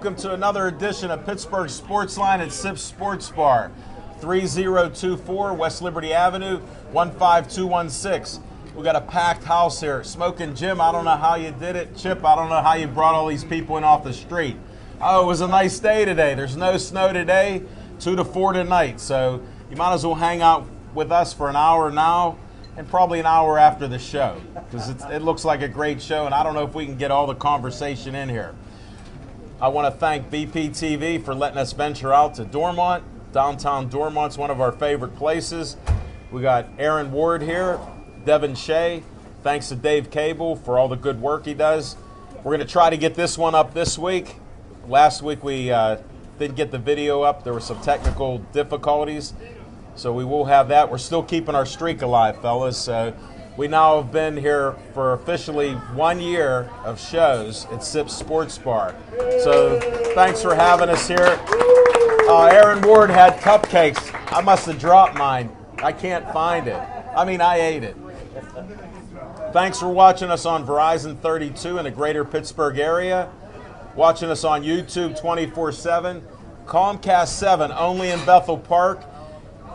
welcome to another edition of Pittsburgh Sportsline at Sips Sports Bar, 3024 West Liberty Avenue, 15216. We got a packed house here. Smoking Jim, I don't know how you did it. Chip, I don't know how you brought all these people in off the street. Oh, it was a nice day today. There's no snow today, 2 to 4 tonight. So you might as well hang out with us for an hour now and probably an hour after the show, because it looks like a great show, and I don't know if we can get all the conversation in here. I want to thank BPTV for letting us venture out to Dormont. Downtown Dormont's one of our favorite places. We got Aaron Ward here, Devin Shea. Thanks to Dave Cable for all the good work he does. We're going to try to get this one up this week. Last week we didn't get the video up. There were some technical difficulties, so we will have that. We're still keeping our streak alive, fellas. We now have been here for officially 1 year of shows at Sips Sports Bar. So thanks for having us here. Aaron Ward had cupcakes. I must have dropped mine. I can't find it. I mean, I ate it. Thanks for watching us on Verizon 32 in the greater Pittsburgh area. Watching us on YouTube 24/7. Comcast 7 only in Bethel Park.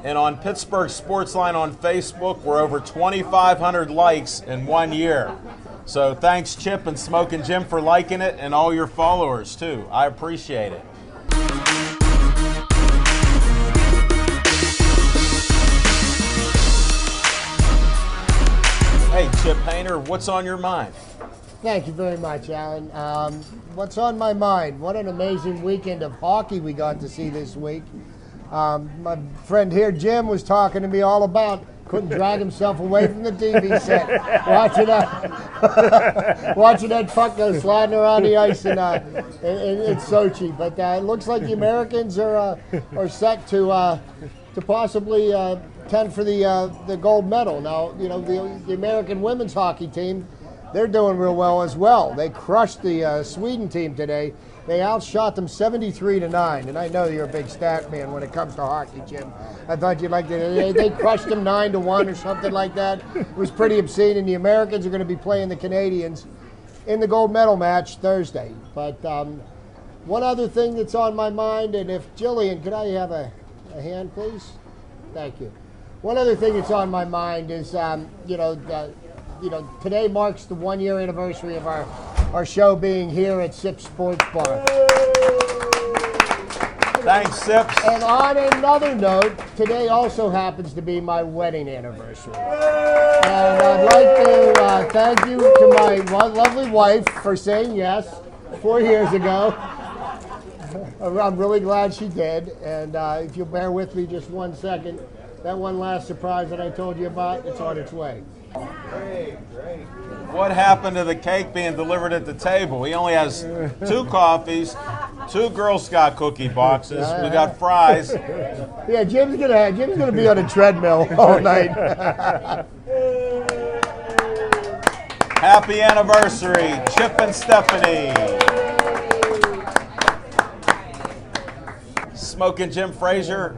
And on Pittsburgh Sportsline on Facebook, we're over 2,500 likes in 1 year. So thanks, Chip and Smoking Jim, for liking it, and all your followers, too. I appreciate it. Hey, Chip Hayner, what's on your mind? Thank you very much, Alan. What's on my mind? What an amazing weekend of hockey we got to see this week. My friend here, Jim, was talking to me all about couldn't drag himself away from the TV set, watching that puck go sliding around the ice in Sochi. But it looks like the Americans are set to possibly contend for the gold medal. Now, you know, the American women's hockey team, they're doing real well as well. They crushed the Sweden team today. They outshot them 73-9, and I know you're a big stat man when it comes to hockey, Jim. I thought you'd like to. They crushed them 9-1 or something like that. It was pretty obscene, and the Americans are going to be playing the Canadians in the gold medal match Thursday. But one other thing that's on my mind, and if Jillian, could I have a hand, please? Thank you. One other thing that's on my mind is, today marks the 1 year anniversary of our show being here at Sips Sports Bar. Thanks, Sips. And on another note, today also happens to be my wedding anniversary. And I'd like to thank you to my lovely wife for saying yes 4 years ago. I'm really glad she did. And if you'll bear with me just 1 second, that one last surprise that I told you about, it's on its way. Great. What happened to the cake being delivered at the table? He only has 2 coffees, 2 Girl Scout cookie boxes. We got fries. Yeah, Jim's gonna be on a treadmill all night. Happy anniversary, Chip and Stephanie. Smoking Jim Frazier,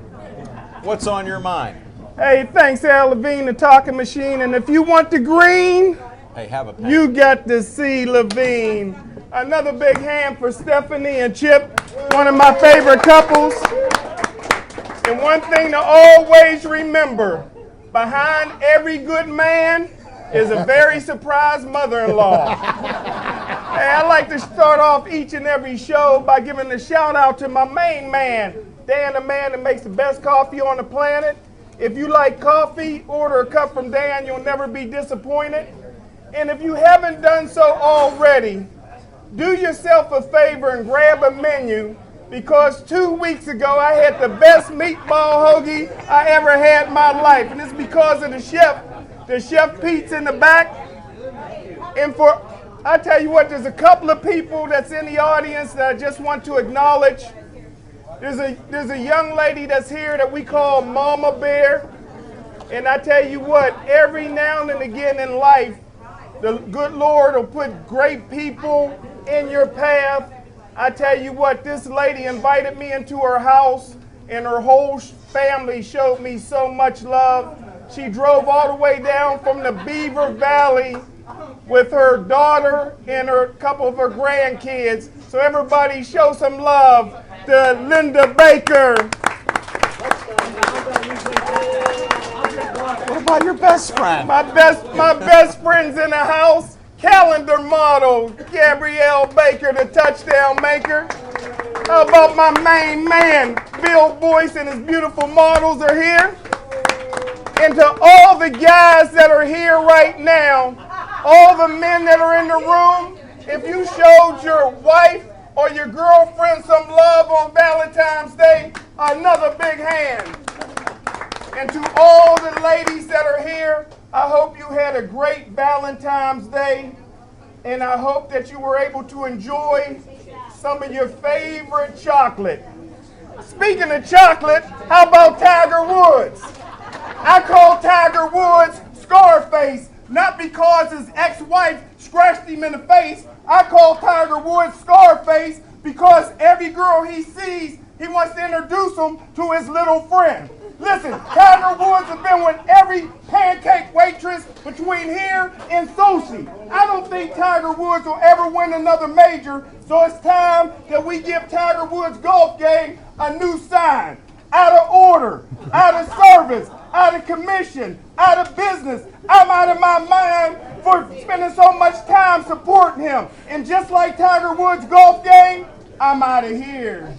what's on your mind? Hey, thanks, Al Levine, the talking machine. And if you want the green, hey, have a pen. You got to see Levine. Another big hand for Stephanie and Chip, one of my favorite couples. And one thing to always remember, behind every good man is a very surprised mother-in-law. Hey, I like to start off each and every show by giving a shout out to my main man, Dan, the man that makes the best coffee on the planet. If you like coffee, order a cup from Dan. You'll never be disappointed. And if you haven't done so already, do yourself a favor and grab a menu, because 2 weeks ago I had the best meatball hoagie I ever had in my life. And it's because of the chef Pete's in the back. And I tell you what, there's a couple of people that's in the audience that I just want to acknowledge. There's a young lady that's here that we call Mama Bear. And I tell you what, every now and again in life, the good Lord will put great people in your path. I tell you what, this lady invited me into her house, and her whole family showed me so much love. She drove all the way down from the Beaver Valley with her daughter and a couple of her grandkids So everybody show some love to Linda Baker. What about your best friend? My best friend's in the house. Calendar model, Gabrielle Baker, the touchdown maker. How about my main man, Bill Boyce, and his beautiful models are here. And to all the guys that are here right now, all the men that are in the room, if you showed your wife or your girlfriend some love on Valentine's Day, another big hand. And to all the ladies that are here, I hope you had a great Valentine's Day, and I hope that you were able to enjoy some of your favorite chocolate. Speaking of chocolate, how about Tiger Woods? I call Tiger Woods Scarface, not because his ex-wife scratched him in the face. I call Tiger Woods Scarface because every girl he sees, he wants to introduce them to his little friend. Listen, Tiger Woods has been with every pancake waitress between here and Sochi. I don't think Tiger Woods will ever win another major, so it's time that we give Tiger Woods' golf game a new sign. Out of order, out of service, out of commission, out of business. I'm out of my mind for spending so much time supporting him. And just like Tiger Woods' golf game, I'm out of here.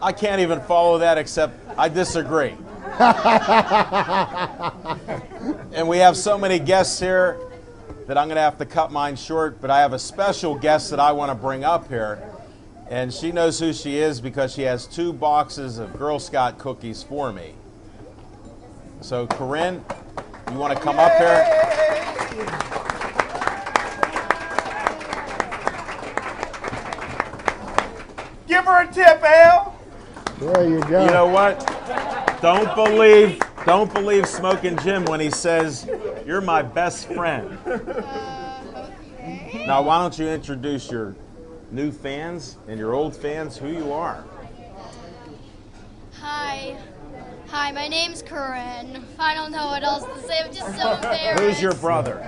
I can't even follow that, except I disagree. And we have so many guests here that I'm going to have to cut mine short, but I have a special guest that I want to bring up here. And she knows who she is because she has 2 boxes of Girl Scout cookies for me. So, Corinne, you want to come up here? Give her a tip, Al. There you go. You know what? Don't believe Smoking Jim when he says, "You're my best friend." Okay. Now, why don't you introduce your new fans and your old fans who you are? Hi, my name's Corinne. I don't know what else to say. I'm just so embarrassed. Who's your brother?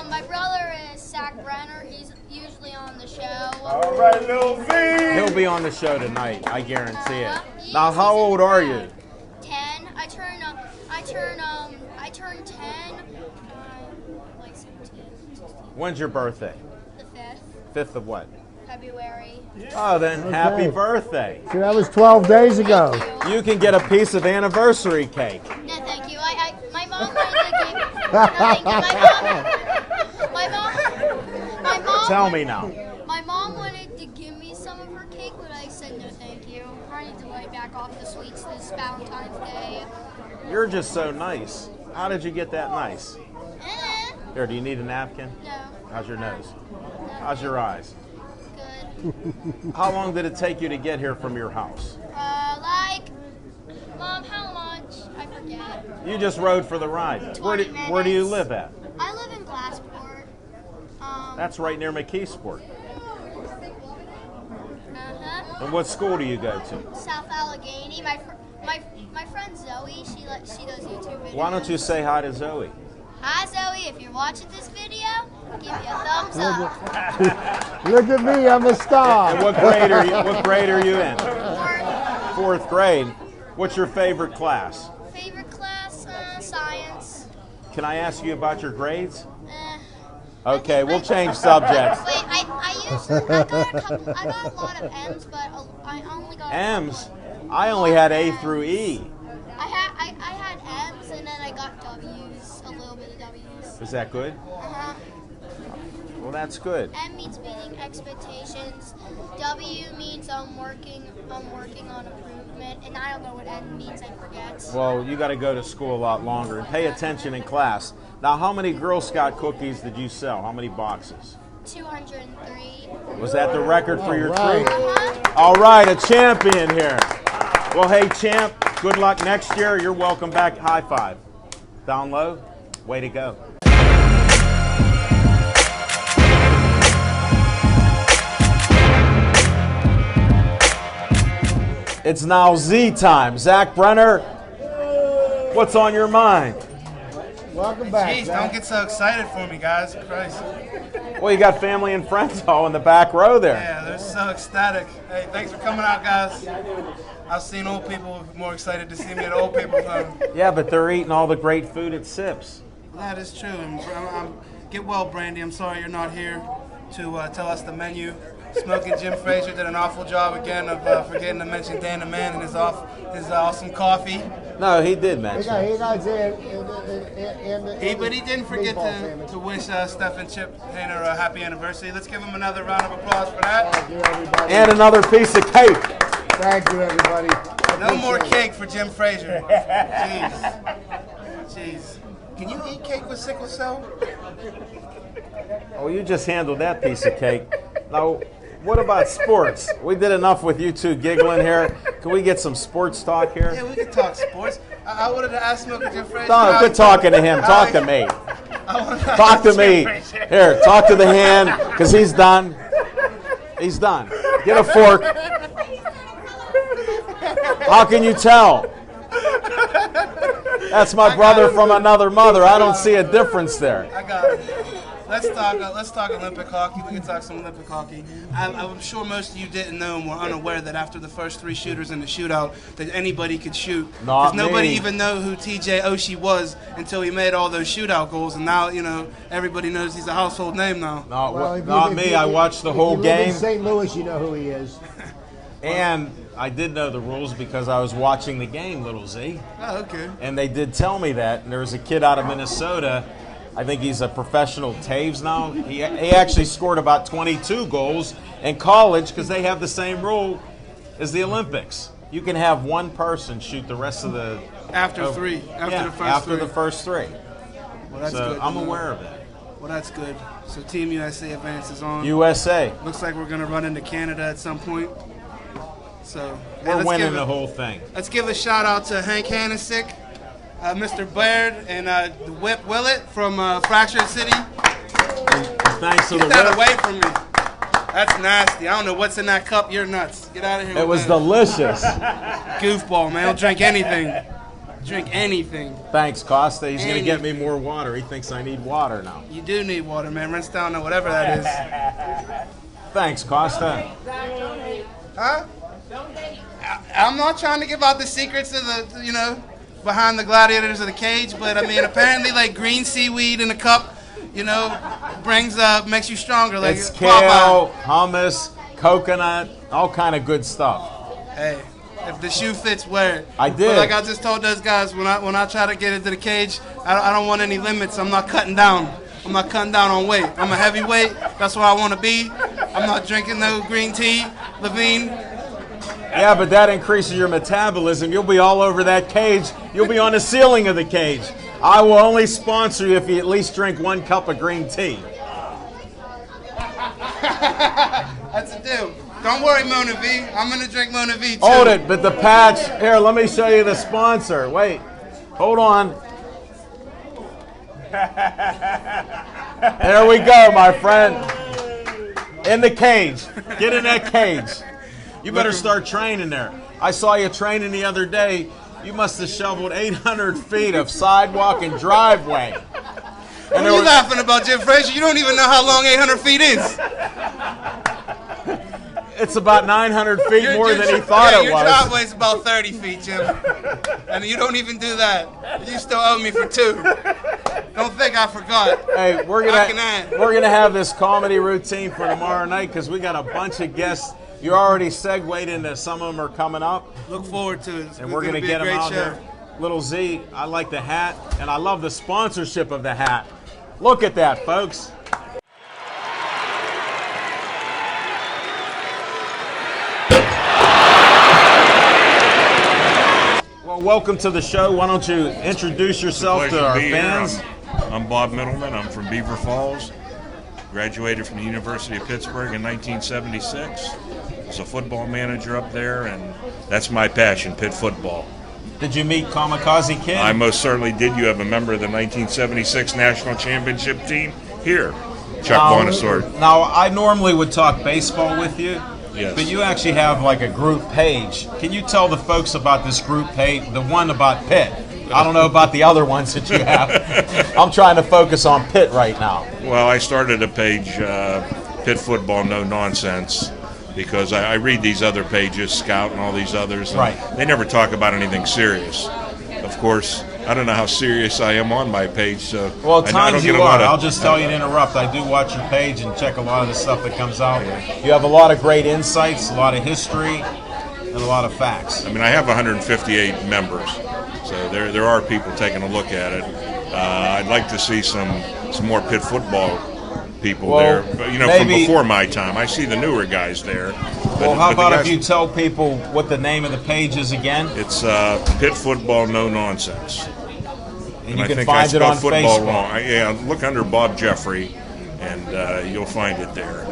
My brother is Zach Brenner. He's usually on the show. All right, Lil Z. He'll be on the show tonight. I guarantee it. He's- Now, how old are you? 10. I turned 10. Like 17, 16. When's your birthday? The 5th, 5th of what? February. Oh, then happy birthday. See, that was 12 days ago. Thank you. You can get a piece of anniversary cake. No, thank you. My mom wanted to give. No, thank you. My mom. Tell me now. My mom wanted to give me some of her cake, but I said no, thank you. I need to lay back off the sweets this Valentine's Day. You're just so nice. How did you get that nice? Eh, Here, do you need a napkin? no, How's your nose? How's your eyes? good. How long did it take you to get here from your house? Mom, how much? I forget. You just rode for the ride. 20 Where do you minutes. live at? I live in Glassport. That's right near McKeesport. And Uh-huh. what school do you go to? South Allegheny. My friend Zoe, she does YouTube videos. Why don't you say hi to Zoe? Hi Zoe, if you're watching this video, give me a thumbs up. Look at me, I'm a star. And what grade are you in? Or 4th grade. What's your favorite class? favorite class, science. Can I ask you about your grades? Eh. Okay, we'll change subjects. Wait, I got a lot of M's, but I only got M's? I only had A through E. I had M's and then I got W's, a little bit of W's. Is that good? Uh-huh. Well, that's good. M means meeting expectations. W means I'm working on improvement, and I don't know what N means. I forget. Well, you got to go to school a lot longer and pay attention in class. Now, how many Girl Scout cookies did you sell? How many boxes? 203. Was that the record for your All right. treat? Uh-huh. All right, a champion here. Well, hey, champ, good luck next year. You're welcome back. High five. Down low. Way to go. It's now Z time. Zach Brenner, what's on your mind? Welcome back. Jeez, Zach. don't get so excited for me, guys. Christ. Well, you got family and friends all in the back row there. Yeah, they're so ecstatic. Hey, thanks for coming out, guys. I've seen old people more excited to see me at old people's home. Yeah, but they're eating all the great food at Sips. That is true. Get well, Brandy. I'm sorry you're not here to tell us the menu. Smoking Jim Frazier did an awful job again of forgetting to mention Dan the Man and his awesome coffee. No, he did mention it. He got But he didn't forget to wish Steph and Chip Hayner a happy anniversary. Let's give him another round of applause for that. Thank you, everybody. And another piece of cake. Thank you, everybody. No more cake for Jim Frazier. Jeez. Can you eat cake with sickle cell? Oh, you just handled that piece of cake. Now, what about sports? We did enough with you two giggling here. Can we get some sports talk here? Yeah, we can talk sports. I wanted to ask Smoker Jim Frazier. No, quit talking to him. Talk to me. Talk to me. Here, talk to the hand, because he's done. He's done. Get a fork. How can you tell? That's my brother from another mother. I don't see a difference there. I got it. Let's talk Olympic hockey. We can talk some Olympic hockey. I'm sure most of you didn't know and were unaware that after the first 3 shooters in the shootout, that anybody could shoot. Not nobody me. even knew who T.J. Oshie was until he made all those shootout goals, and now everybody knows he's a household name now. Not me. I watched the whole If you live game. in St. Louis, you know who he is. And I did know the rules because I was watching the game, Little Z. Oh, okay. And they did tell me that. And there was a kid out of Minnesota. I think he's a professional Taves now. He actually scored about 22 goals in college because they have the same rule as the Olympics. You can have one person shoot the rest of the... After the first three. Well, Well, that's so good. I'm aware of that. Well, that's good. So Team USA advances on. USA. Looks like we're going to run into Canada at some point. So We're winning the whole thing. Let's give a shout out to Hank Hanesick, Mr. Baird, and the Whip Willett from Fractured City. Thanks to the Get that Whip. away from me. That's nasty. I don't know what's in that cup. You're nuts. Get out of here. It was that. delicious. Goofball, man. Don't drink anything. Drink anything. Thanks, Costa. He's going to get me more water. He thinks I need water now. You do need water, man. Rinse down or whatever that is. Thanks, Costa. Huh? I'm not trying to give out the secrets of the, behind the gladiators of the cage, but I mean, apparently, like green seaweed in a cup, makes you stronger. Like It's kale, hummus, coconut, all kind of good stuff. Hey, if the shoe fits, wear it. I did. But like I just told those guys, when I try to get into the cage, I don't want any limits. I'm not cutting down. I'm not cutting down on weight. I'm a heavyweight. That's where I want to be. I'm not drinking no green tea, Levine. Yeah, but that increases your metabolism. You'll be all over that cage. You'll be on the ceiling of the cage. I will only sponsor you if you at least drink 1 cup of green tea. That's a deal. Don't worry, Mona V. I'm going to drink Mona V, too. Hold it, but the patch. Here, let me show you the sponsor. Wait. Hold on. There we go, my friend. In the cage. Get in that cage. You better start training there. I saw you training the other day. You must have shoveled 800 feet of sidewalk and driveway. What are you laughing about, Jim Frazier? You don't even know how long 800 feet is. It's about 900 feet more than he thought it your was. Your driveway's about 30 feet, Jim. And you don't even do that. You still owe me for 2. Don't think I forgot. Hey, we're gonna have this comedy routine for tomorrow night because we got a bunch of guests. You already segued into some of them are coming up. Look forward to it. And we're going to get them out here. Little Z, I like the hat, and I love the sponsorship of the hat. Look at that, folks. Well, welcome to the show. Why don't you introduce yourself to our fans? I'm Bob Middleman. I'm from Beaver Falls. Graduated from the University of Pittsburgh in 1976. Was a football manager up there, and that's my passion, Pitt football. Did you meet Kamikaze Kid? I most certainly did. You have a member of the 1976 National Championship team here, Chuck Bonasort. Now, I normally would talk baseball with you, Yes. But you actually have like a group page. Can you tell the folks about this group page, the one about Pitt? I don't know about the other ones that you have. I'm trying to focus on Pitt right now. Well, I started a page, Pitt Football No Nonsense, because I read these other pages, Scout and all these others, and Right. they never talk about anything serious. Of course, I don't know how serious I am on my page, so Well, at I times don't you get a lot are. of. I'll just tell you to interrupt. I do watch your page and check a lot of the stuff that comes out. You have a lot of great insights, a lot of history, and a lot of facts. I mean, I have 158 members, so there are people taking a look at it. I'd like to see some more Pitt football people Well, there, but, from maybe- before my time. I see the newer guys there. Well, how but the about guys- if you tell people what the name of the page is again? It's Pitt Football No Nonsense. And you I can think I find it spelled on football Facebook. wrong. Yeah, look under Bob Jeffrey, and you'll find it there.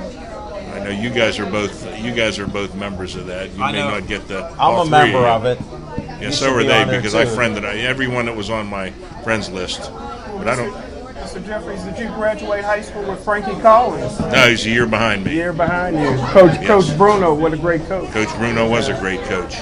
I know you guys are both members of that. You I may know. not get the. I'm all a three member you. of it. Yeah, You so should are be they on there, because I too. friended everyone that was on my friends list. But I don't. Mr. Jeffries, did you graduate high school with Frankie Collins? No, he's a year behind me. Year behind you. Coach Bruno, what a great coach. Coach Bruno was a great coach.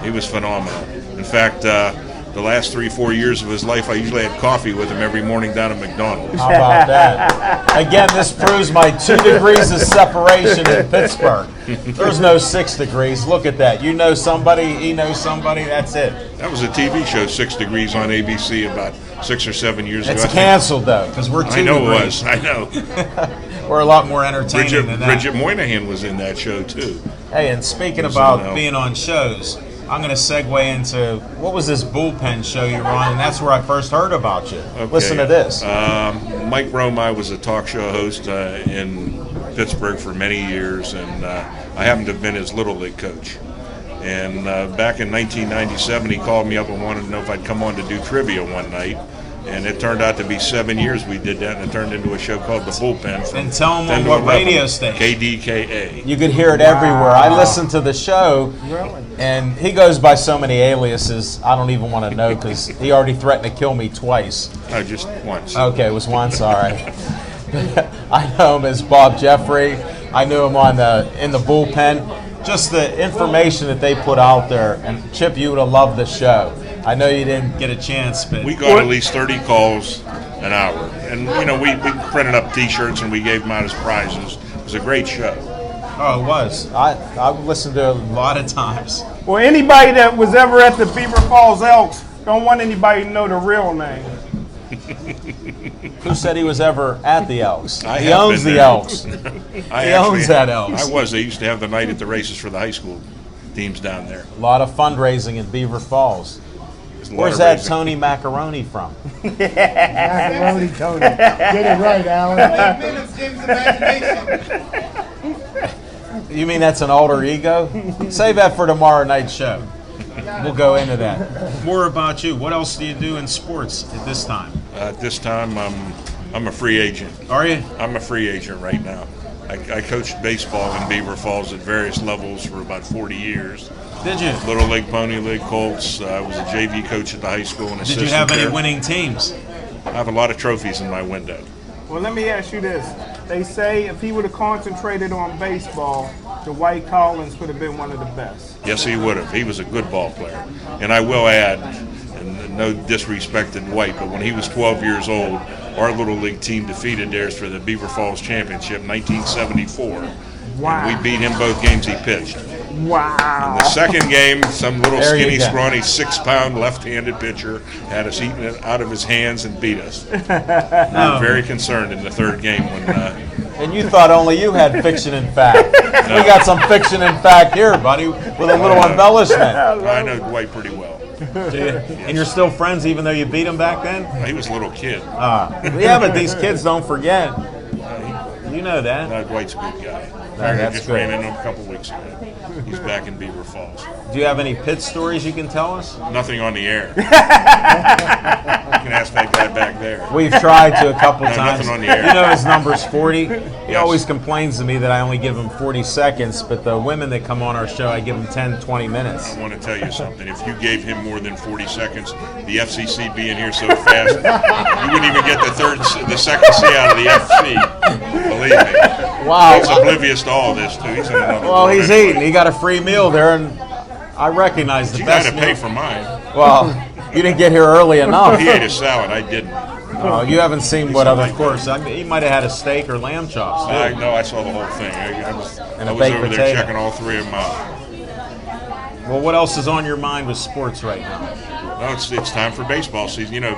He was phenomenal. In fact, the last 3-4 years of his life, I usually had coffee with him every morning down at McDonald's. How about that? Again, this proves my 2 degrees of separation in Pittsburgh. There's no 6 degrees. Look at that. You know somebody, he knows somebody, that's it. That was a TV show, 6 Degrees on ABC, about 6 or 7 years ago. It's I think. canceled, though, because we're 2 I know it degrees. was. I know. We're a lot more entertaining than that. Bridget Moynihan was in that show too. Hey, and speaking Was about it, being on shows, I'm going to segue into, what was this Bullpen Show you're on? And that's where I first heard about you. Okay. Listen to this. Mike Romi was a talk show host in Pittsburgh for many years, and I happened to have been his Little League coach. And back in 1997, he called me up and wanted to know if I'd come on to do trivia one night. And it turned out to be 7 years we did that, and it turned into a show called The Bullpen. From And tell 'em 10 on to what 11, radio station. KDKA. You could hear it everywhere. I listened to the show, and he goes by so many aliases, I don't even want to know because he already threatened to kill me twice. No, just once. Okay, it was once, all right. I know him as Bob Jeffrey. I knew him in the bullpen. Just the information that they put out there, and Chip, you would have loved the show. I know you didn't get a chance, but We got at least 30 calls an hour. And, we printed up T-shirts and we gave them out as prizes. It was a great show. oh, it was. I listened to it a lot of times. Well, anybody that was ever at the Beaver Falls Elks don't want anybody to know the real name. Who said he was ever at the Elks? I He have owns been the there. Elks. He owns that Elks. I was. They used to have the night at the races for the high school teams down there. A lot of fundraising in Beaver Falls. There's a lot Where's of that racing. Tony Macaroni from? Macaroni Tony. Get it right, Alan. You mean that's an alter ego? Save that for tomorrow night's show. We'll go into that. More about you. What else do you do in sports at this time? At this time, I'm a free agent. Are you? I'm a free agent right now. I coached baseball in Beaver Falls at various levels for about 40 years. Did you? Little League, Pony League, Colts. I was a JV coach at the high school and Did assistant you have any there. winning teams? I have a lot of trophies in my window. Well, let me ask you this. They say if he would have concentrated on baseball, Dwight Collins could have been one of the best. Yes, he would have. He was a good ball player. And I will add, and no disrespect to Dwight, but when he was 12 years old, our Little League team defeated theirs for the Beaver Falls Championship in 1974. Wow. And we beat him both games he pitched. Wow. The second game, some little There you skinny, go. scrawny, 6-pound left-handed pitcher had us eating it out of his hands and beat us. We were very concerned in the third game when And you thought only you had fiction and fact. We got some fiction and fact here, buddy, with a little embellishment. I know Dwight pretty well. Do you? And you're still friends even though you beat him back then? He was a little kid. Yeah, but these kids don't forget. You know that. No, Dwight's a good guy. that's I just good. ran into him a couple weeks ago. He's back in Beaver Falls. Do you have any pit stories you can tell us? Nothing on the air. You can ask that guy back there. We've tried to a couple No, times. nothing on the air. You know his number's 40. He Yes. always complains to me that I only give him 40 seconds, but the women that come on our show, I give them 10, 20 minutes. I want to tell you something. If you gave him more than 40 seconds, the FCC being here so fast, you wouldn't even get the second C out of the FC. Believe Believe me. Wow. He's oblivious to all this, too. He's in another Well, world he's anyway. eating. He got a free meal there, and I recognize the You best got to pay meal. for mine. Well, you didn't get here early enough. He ate a salad. I didn't. You haven't seen what other course. He might have had a steak or lamb chops. too. No, I saw the whole thing. I was And a over baked there potato. checking all three of them out. Well, what else is on your mind with sports right now? No, it's time for baseball season. You know,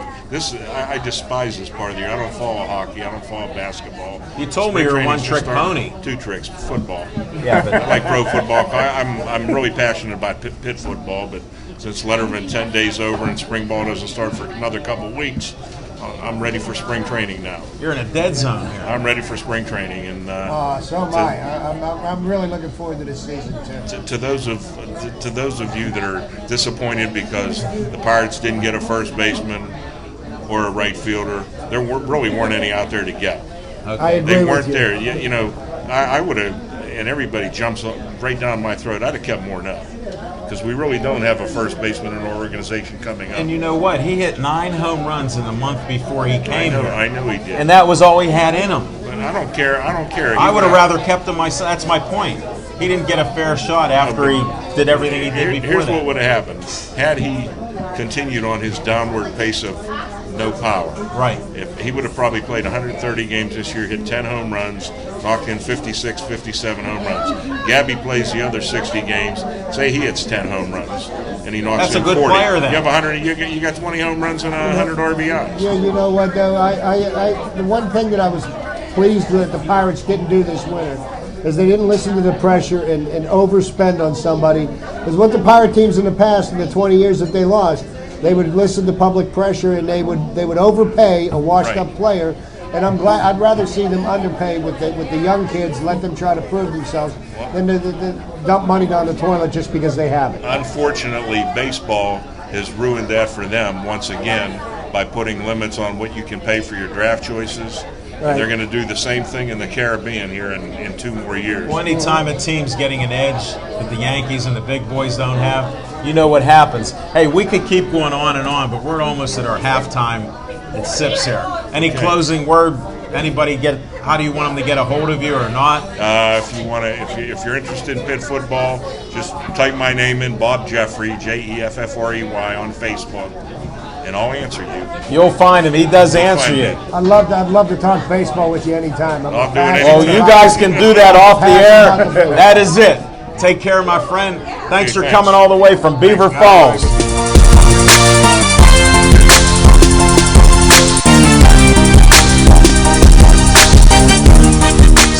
I despise this part of the year. I don't follow hockey. I don't follow basketball. You told me Spring you were a training's just one-trick started. pony. 2 tricks. Football. Yeah, but I like pro football. I'm really passionate about pit football, but since Letterman 10 days over and spring ball doesn't start for another couple of weeks, I'm ready for spring training now. you're in a dead zone here. I'm ready for spring training, and So am I. I'm really looking forward to this season too. to those of you that are disappointed because the Pirates didn't get a first baseman or a right fielder, there really weren't any out there to get. I agree They with weren't you. there. You know, I would have, and everybody jumps right down my throat. I'd have kept Morneau because we really don't have a first baseman in our organization coming up. And you know what? He hit 9 home runs in the month before he came here. I know he did. And that was all he had in him. But I don't care. I would have rather kept him myself. That's my point. He didn't get a fair shot after he did everything he did before Here's that. what would have happened had he continued on his downward pace of no power. Right. If he would have probably played 130 games this year, hit 10 home runs, knocked in 56, 57 home runs. Gabby plays the other 60 games. Say he hits 10 home runs, and he knocks That's in a good 40. player then. You have 100. You got 20 home runs and 100 RBIs. Yeah, you know what though? The one thing that I was pleased that the Pirates didn't do this winter is they didn't listen to the pressure and overspend on somebody. Because what the Pirate teams in the past, in the 20 years that they lost, they would listen to public pressure and they would overpay a washed-up player. And I'd rather see them underpay with the young kids, let them try to prove themselves, than to dump money down the toilet just because they have it. Unfortunately, baseball has ruined that for them once again by putting limits on what you can pay for your draft choices. Right. They're going to do the same thing in the Caribbean here in 2 more years. Well, anytime a team's getting an edge that the Yankees and the big boys don't have, you know what happens. Hey, we could keep going on and on, but we're almost at our halftime at Sips here. Any closing word? Anybody how do you want them to get a hold of you or not? If you want to, if you're interested in pit football, just type my name in, Bob Jeffrey, Jeffrey on Facebook, and I'll answer you. You'll find him. He does answer you. I'd love to talk baseball with you anytime. I'll do it Well, anytime. you guys can do that off the air. That is it. Take care, my friend. Thanks for coming all the way from Beaver Falls.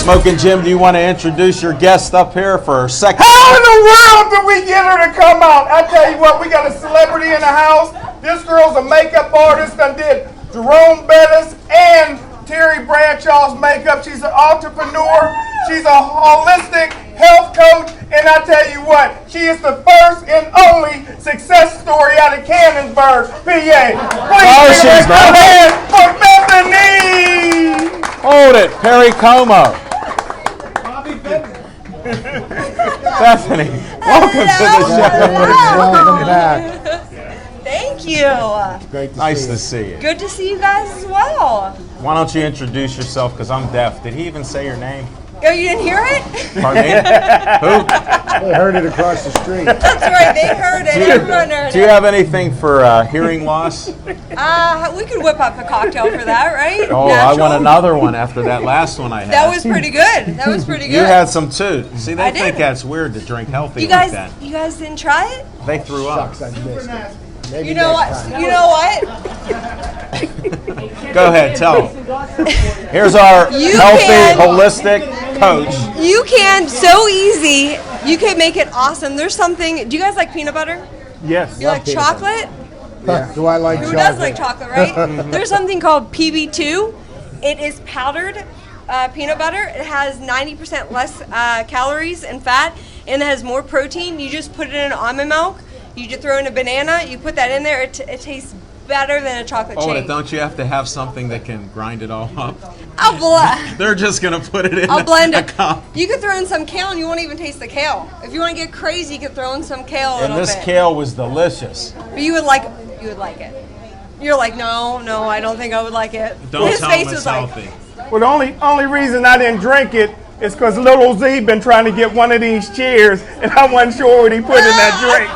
Smoking Jim, do you want to introduce your guest up here for a second? How in the world did we get her to come out? I tell you what, we got a celebrity in the house. This girl's a makeup artist and did Jerome Bettis and Terry Bradshaw's makeup. She's an entrepreneur. She's a holistic health coach. And I tell you what, she is the first and only success story out of Cannonsburg, PA. Please give her a hand for Bethany. Hold it, Perry Como. Bethany, welcome to the show. Welcome back. Thank you. Great to Nice see to you. see you. Good to see you guys as well. Why don't you introduce yourself? Because I'm deaf. Did he even say your name? Oh, you didn't hear it? Pardon me? Who? They heard it across the street. That's right. They heard it. Everyone heard Do you it. have anything for hearing loss? We could whip up a cocktail for that, right? Oh, Natural. I want another one after that last one I had. That was pretty good. That was pretty good. You had some too. See, they I think did. that's weird to drink healthy You like guys, that. you guys didn't try it? They threw up. Shucks, I missed it. Maybe You know next what? time. You know what? Go ahead, tell them. Here's our You healthy, can- holistic coach. You can so easy. You can make it awesome. There's something. Do you guys like peanut butter? Yes. You like peanut chocolate? Do I like Who chocolate? does like chocolate, right? There's something called PB2. It is powdered peanut butter. It has 90% less calories and fat, and it has more protein. You just put it in almond milk. You just throw in a banana. You put that in there. It tastes better than a chocolate Oh, shake. don't you have to have something that can grind it all up? They're just going to put it in I'll blend a it. cup. You could throw in some kale, and you won't even taste the kale. If you want to get crazy, you could throw in some kale a And little this bit. kale was delicious. But you would like it. You're like, no, I don't think I would like it. Don't His tell face them it's was like, healthy. Well, the only reason I didn't drink it is because Little Z been trying to get one of these cheers, and I wasn't sure what he put in that drink.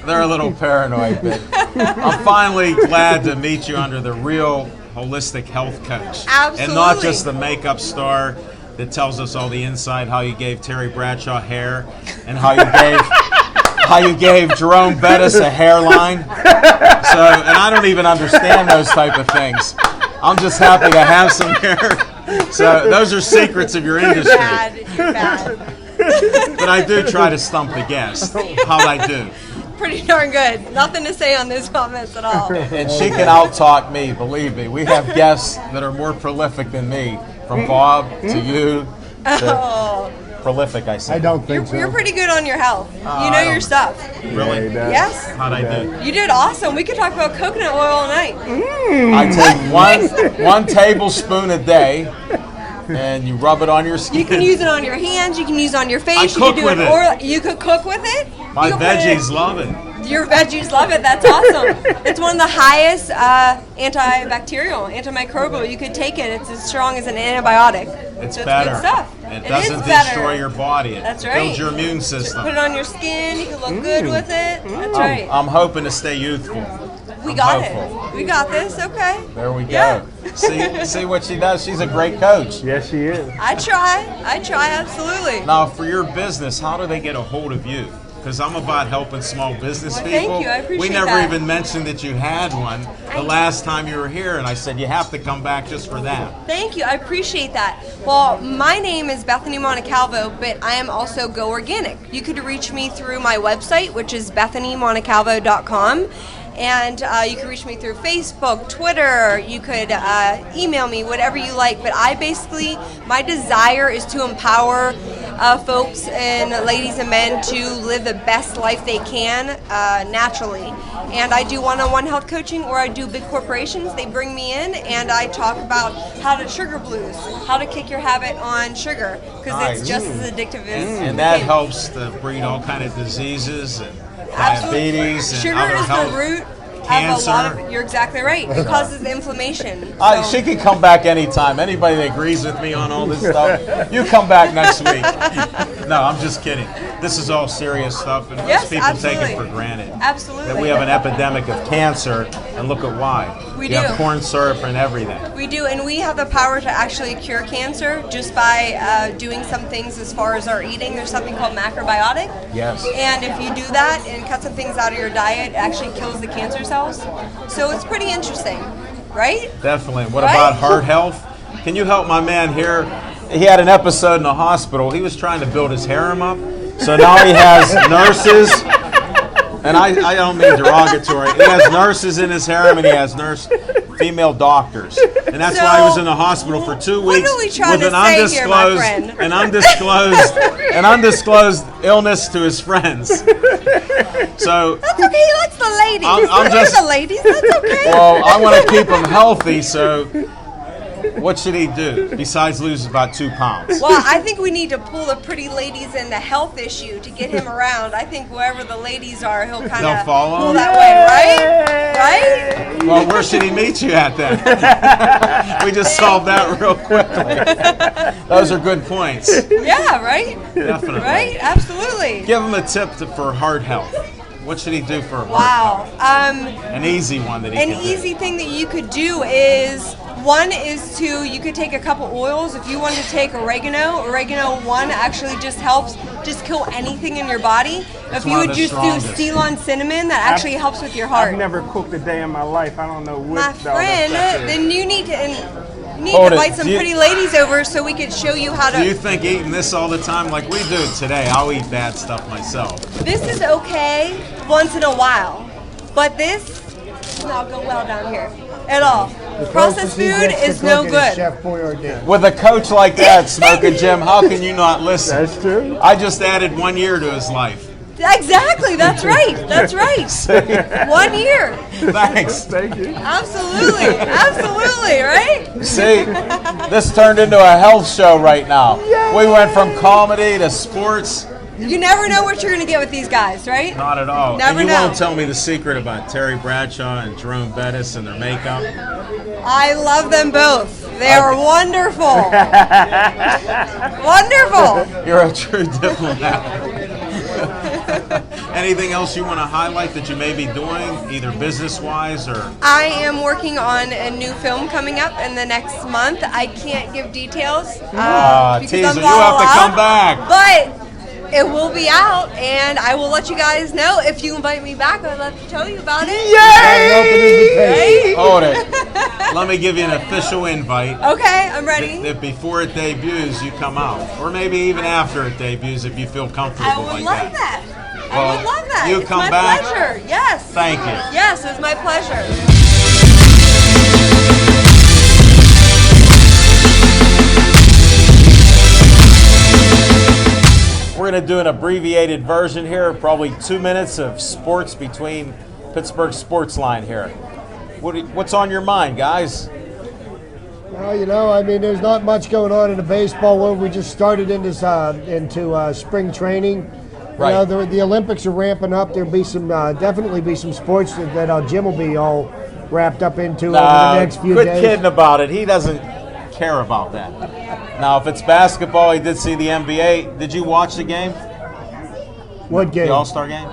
They're a little paranoid, but I'm finally glad to meet you under the real holistic health coach. Absolutely. And not just the makeup star that tells us all the inside, how you gave Terry Bradshaw hair and how you gave Jerome Bettis a hairline. So, and I don't even understand those type of things. I'm just happy to have some hair. So those are secrets of your industry. You're bad. But I do try to stump the guest. How'd I do? Pretty darn good. Nothing to say on those comments at all. And she can out-talk me, believe me. We have guests that are more prolific than me, from Bob to you to prolific, I say. I don't think so. You're pretty good on your health. You know your stuff. Really? Yes. How'd I do? You did awesome. We could talk about coconut oil all night. I take one tablespoon a day, and you rub it on your skin. You can use it on your hands. You can use it on your face. I cook you can do with it. Oral. You could cook with it. My veggies love it. Your veggies love it. That's awesome. It's one of the highest antibacterial, antimicrobial. You could take it. It's as strong as an antibiotic. It's so better. It's good stuff. It is doesn't better. destroy your body. It That's right. builds your immune system. Put it on your skin. You can look good with it. That's right. I'm hoping to stay youthful. We got hopeful. it. We got this. Okay. There we go. Yeah. See what she does? She's a great coach. Yes, she is. I try. Absolutely. Now, for your business, how do they get a hold of you? Because I'm about helping small business Well, people. thank you. I appreciate we never that. even mentioned that you had one the last time you were here, and I said you have to come back just for that. Thank you. I appreciate that. Well, my name is Bethany Montecalvo, but I am also Go Organic. You could reach me through my website, which is BethanyMontecalvo.com. And you can reach me through Facebook, Twitter. You could email me, whatever you like. But my desire is to empower folks and ladies and men to live the best life they can naturally. And I do one-on-one health coaching, or I do big corporations. They bring me in, and I talk about how to sugar blues, how to kick your habit on sugar, because it's just as addictive as And that helps to breed all kind of diseases and diabetes and sugar other is health. the root Cancer. of a lot of. You're exactly right. It causes inflammation. She can come back anytime. Anybody that agrees with me on all this stuff, you come back next week. No, I'm just kidding. This is all serious stuff, and most people take it for granted. Absolutely. That we have an epidemic of cancer, and look at why. We You have corn syrup and everything. We do, and we have the power to actually cure cancer just by doing some things as far as our eating. There's something called macrobiotic. Yes. And if you do that and cut some things out of your diet, it actually kills the cancer cells. So it's pretty interesting, right? Definitely. What Right? about heart health? Can you help my man here? He had an episode in the hospital. He was trying to build his harem up. So now he has nurses. And I don't mean derogatory. He has nurses in his harem, and he has female doctors. And that's why he was in the hospital for 2 weeks What are we trying with to an say here, my friend? an undisclosed illness to his friends. So That's okay. He likes the ladies. I'm He likes just- the ladies. That's okay. well, I want to keep him healthy, so what should he do besides lose about 2 pounds? Well, I think we need to pull the pretty ladies in the health issue to get him around. I think wherever the ladies are, he'll kind They'll of follow pull him? that way, right? Right? Well, where should he meet you at then? We just solved that real quickly. Those are good points. Yeah, right? Definitely. Right? Absolutely. Give him a tip for heart health. What should he do for heart Wow. health? An easy one that he An can do. easy thing that you could do is, one is you could take a couple oils. If you want to take oregano 1 actually just helps just kill anything in your body. If you one of would the just strongest. do Ceylon cinnamon, that actually helps with your heart. I've never cooked a day in my life. I don't know what My all that friend, stuff is. then you need to Hold it. invite some Do you- pretty ladies over so we could show you how Do you to. think eating this all the time, like we do today, I'll eat bad stuff myself. This is okay once in a while, but this does not go well down here at all. Processed food is no good. Chef Boyardee. With a coach like that, Smoking Jim, how can you not listen? That's true. I just added 1 year to his life. Exactly, that's right. That's right. 1 year. Thanks. Thank you. Absolutely. Absolutely, right? See, this turned into a health show right now. We went from comedy to sports You never know what you're going to get with these guys, right? Not at all. Never and you know. won't tell me the secret about Terry Bradshaw and Jerome Bettis and their makeup? I love them both. They are wonderful. Wonderful. You're a true diplomat. Anything else you want to highlight that you may be doing, either business-wise or? I am working on a new film coming up in the next month. I can't give details because teaser, I'm you not have to come back. But it will be out, and I will let you guys know. If you invite me back, I'd love to tell you about it. Yay! Hold it. Let me give you an official invite. Okay, I'm ready. That before it debuts, you come out. Or maybe even after it debuts if you feel comfortable I would like love that. that. I Well, would love that. you It's come my back. pleasure. Yes. Thank you. Yes, it's my pleasure. We're going to do an abbreviated version here, probably 2 minutes of sports between Pittsburgh Sportsline here. What's on your mind, guys? Well, you know, I mean, there's not much going on in the baseball world. We just started into spring training. Right. You know, the Olympics are ramping up. There'll be some, definitely be some sports that Jim will be all wrapped up into over the next few quit days. kidding about it. He doesn't care about that. Now, if it's basketball, he did see the NBA. Did you watch the game? What game? The All-Star game?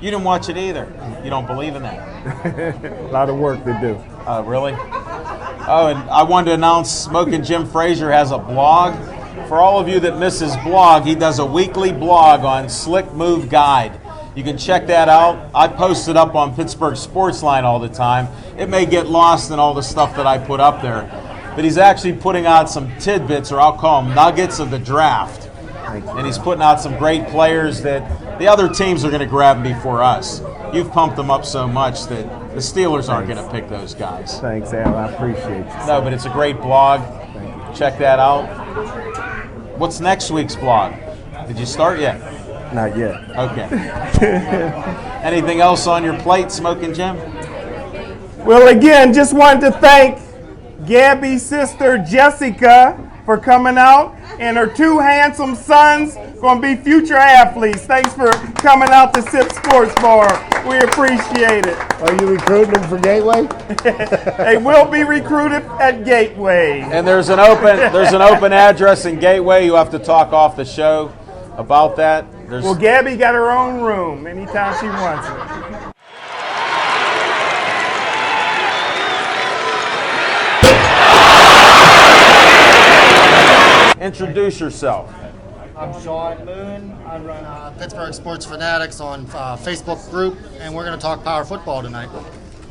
You didn't watch it either. You don't believe in that. A lot of work to do. Really? Oh, and I wanted to announce Smoking Jim Frazier has a blog. For all of you that miss his blog, he does a weekly blog on Slick Move Guide. You can check that out. I post it up on Pittsburgh Sportsline all the time. It may get lost in all the stuff that I put up there. But he's actually putting out some tidbits, or I'll call them nuggets of the draft. And he's putting out some great players that the other teams are going to grab before us. You've pumped them up so much that the Steelers aren't going to pick those guys. Thanks, Al. I appreciate you. No, but it's a great blog. Check that out. What's next week's blog? Did you start yet? Not yet. Okay. Anything else on your plate, Smoking Jim? Well, again, just wanted to thank Gabby's sister Jessica for coming out, and her two handsome sons going to be future athletes. Thanks for coming out to Sip Sports Bar. We appreciate it. Are you recruiting them for Gateway? They will be recruited at Gateway. And there's an open address in Gateway. You have to talk off the show about that. Well, Gabby got her own room anytime she wants it. Introduce yourself. I'm Sean Moon. I run Pittsburgh Sports Fanatics on Facebook group, and we're going to talk power football tonight.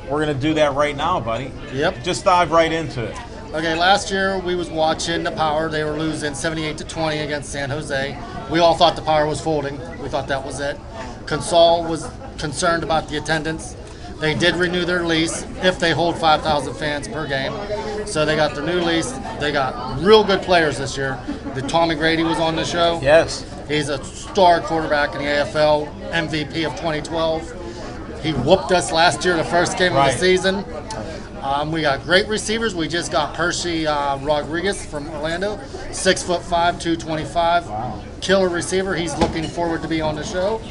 We're going to do that right now, buddy. Yep. Just dive right into it. Okay, last year we was watching the Power. They were losing 78-20 against San Jose. We all thought the Power was folding. We thought that was it. Consol was concerned about the attendance. They did renew their lease if they hold 5,000 fans per game. So they got their new lease. They got real good players this year. The Tommy Grady was on the show. Yes. He's a star quarterback in the AFL, MVP of 2012. He whooped us last year, the first game of the season. We got great receivers. We just got Percy Rodriguez from Orlando, 6'5", 225. Wow. Killer receiver. He's looking forward to be on the show.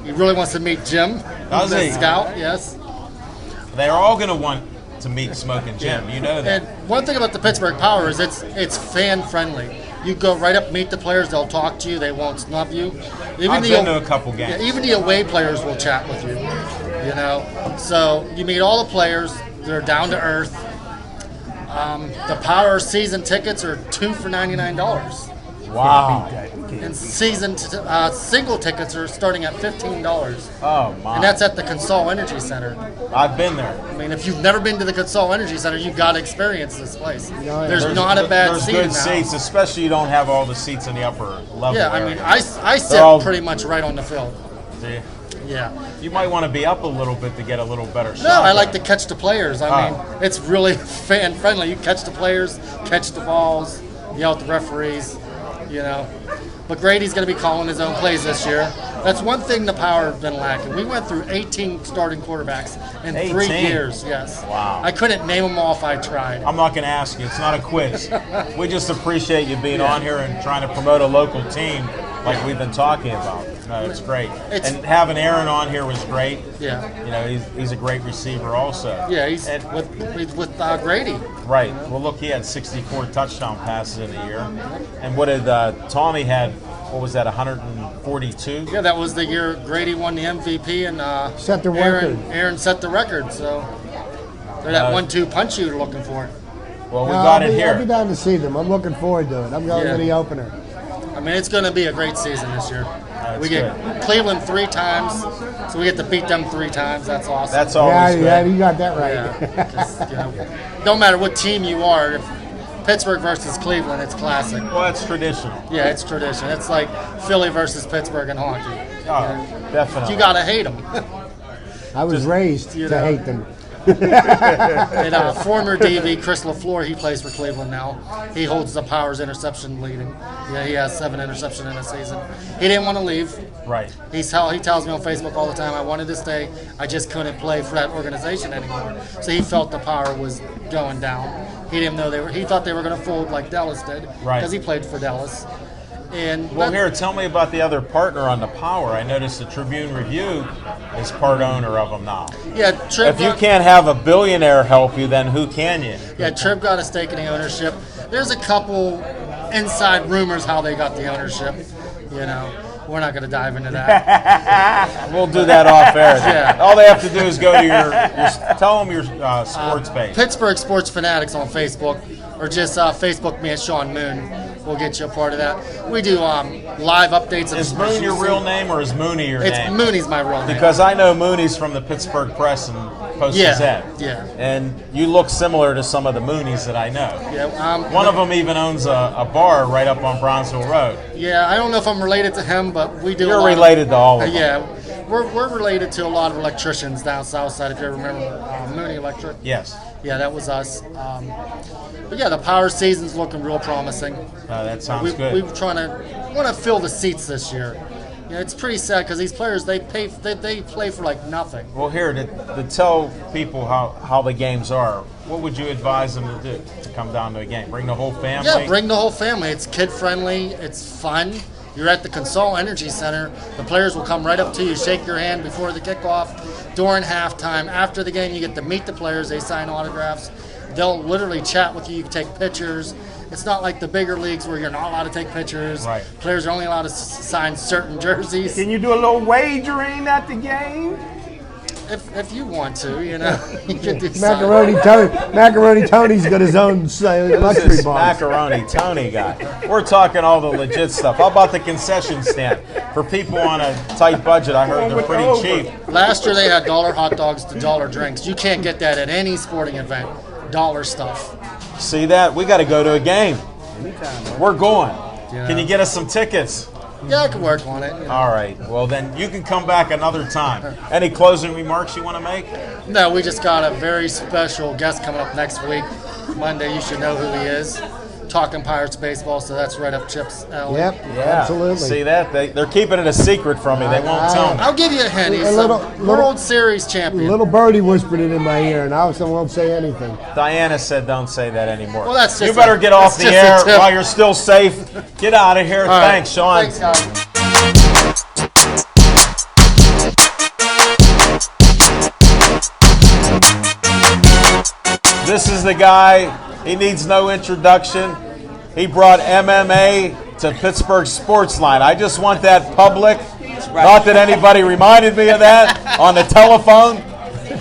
He really wants to meet Jim, Does the he? scout. Yes. They're all going to want to meet Smoking Jim. You know that. And one thing about the Pittsburgh Power is it's fan friendly. You go right up, meet the players. They'll talk to you. They won't snub you. I've been to a couple games. Yeah, even the away players will chat with you. You know, so you meet all the players. They're down to earth. The Power season tickets are $2 for $99. Wow. And season single tickets are starting at $15. Oh, my. And that's at the Consol Energy Center. I've been there. I mean, if you've never been to the Consol Energy Center, you've got to experience this place. There's not a bad seat There's now. good seats, especially you don't have all the seats in the upper level. Yeah, I area. mean, I sit pretty much right on the field. See? Yeah. You might want to be up a little bit to get a little better shot. No, I there. like to catch the players. I mean, it's really fan friendly. You catch the players, catch the balls, yell at the referees, you know. But Grady's going to be calling his own plays this year. That's one thing the Power have been lacking. We went through 18 starting quarterbacks in 3 years. Yes. Wow. I couldn't name them all if I tried. I'm not going to ask you. It's not a quiz. We just appreciate you being on here and trying to promote a local team like we've been talking about. No, it's great. It's- And having Aaron on here was great. Yeah. You know, he's a great receiver also. Yeah, he's And- with Grady. Right. Well, look, he had 64 touchdown passes in a year. And what did Tommy had? What was that? 142. Yeah, that was the year Grady won the MVP and Set the record. Aaron set the record. So they're that 1-2 punch you're looking for. Well, we No, got I'll it be here. down to see them. I'm looking forward to it. I'm going Yeah. to the opener. I mean, it's going to be a great season this year. That's We get good. Cleveland 3 times, so we get to beat them 3 times. That's awesome. That's Yeah, always yeah, good. you got that right. Yeah, 'cause, you know, no matter what team you are, if Pittsburgh versus Cleveland, it's classic. Well, that's traditional. Yeah, it's tradition. It's like Philly versus Pittsburgh in hockey. Oh, definitely. You gotta hate them. I was raised you to know. hate them. And former DB Chris LaFleur, he plays for Cleveland now. He holds the Powers interception leading. Yeah, he has 7 interceptions in a season. He didn't want to leave. Right. He tells me on Facebook all the time, I wanted to stay. I just couldn't play for that organization anymore. So he felt the power was going down. He didn't know he thought they were going to fold like Dallas did. Right. Because he played for Dallas. And Well, here, tell me about the other partner on the Power. I noticed the Tribune Review is part owner of them now. yeah, Tripp If you can't have a billionaire help you, then who can you? Yeah, Tripp got a stake in the ownership. There's a couple inside rumors how they got the ownership. You know, we're not going to dive into that. We'll do that off air. Yeah. All they have to do is go to your tell them your sports page. Pittsburgh Sports Fanatics on Facebook, or just Facebook me at Sean Moon. We'll get you a part of that. We do live updates. Of Is Moon your real name or is Mooney your It's name? Mooney's my real name. Because I know Mooney's from the Pittsburgh Press and Post-Gazette. Yeah. And you look similar to some of the Moonies that I know. Yeah, One of them even owns a bar right up on Bronzeville Road. yeah, I don't know if I'm related to him, but we do. You're a lot related to all of them. Yeah, we're related to a lot of electricians down south side. If you ever remember Mooney Electric. Yes. Yeah, that was us. But yeah, the Power season's looking real promising. That sounds We good. want to fill the seats this year. You know, it's pretty sad because these players they play for like nothing. Well, here, to tell people how the games are, what would you advise them to do to come down to a game? Bring the whole family? Yeah, bring the whole family. It's kid friendly. It's fun. You're at the Consol Energy Center. The players will come right up to you, shake your hand before the kickoff, during halftime. After the game, you get to meet the players. They sign autographs. They'll literally chat with you. You can take pictures. It's not like the bigger leagues where you're not allowed to take pictures. Right. Players are only allowed to sign certain jerseys. Can you do a little wagering at the game? If you want to, you know, you can do Macaroni Tony's got his own luxury This bar. macaroni Tony guy. We're talking all the legit stuff. How about the concession stand? For people on a tight budget, I heard they're pretty cheap. Last year they had $1 hot dogs to $1 drinks. You can't get that at any sporting event. $1 stuff. See that? We got to go to a game. We're going. Can you get us some tickets? Yeah, I can work on it. You know. All right. Well, then you can come back another time. Any closing remarks you want to make? No, we just got a very special guest coming up next week. Monday, you should know who he is. Talking Pirates baseball, so that's right up Chip's alley. Yep, absolutely. See that? They're keeping it a secret from me. They won't tell me. I'll give you a hint. He's A little- World Series champion. Little birdie whispered it in my ear, and I won't say anything. Diana said don't say that anymore. Well, that's just you better a- get off that's the just a air tip. while you're still safe. Get out of here. All right. Thanks, Sean. Thanks, guys. This is the guy. He needs no introduction. He brought MMA to Pittsburgh Sportsline. I just want that public. Not that anybody reminded me of that on the telephone.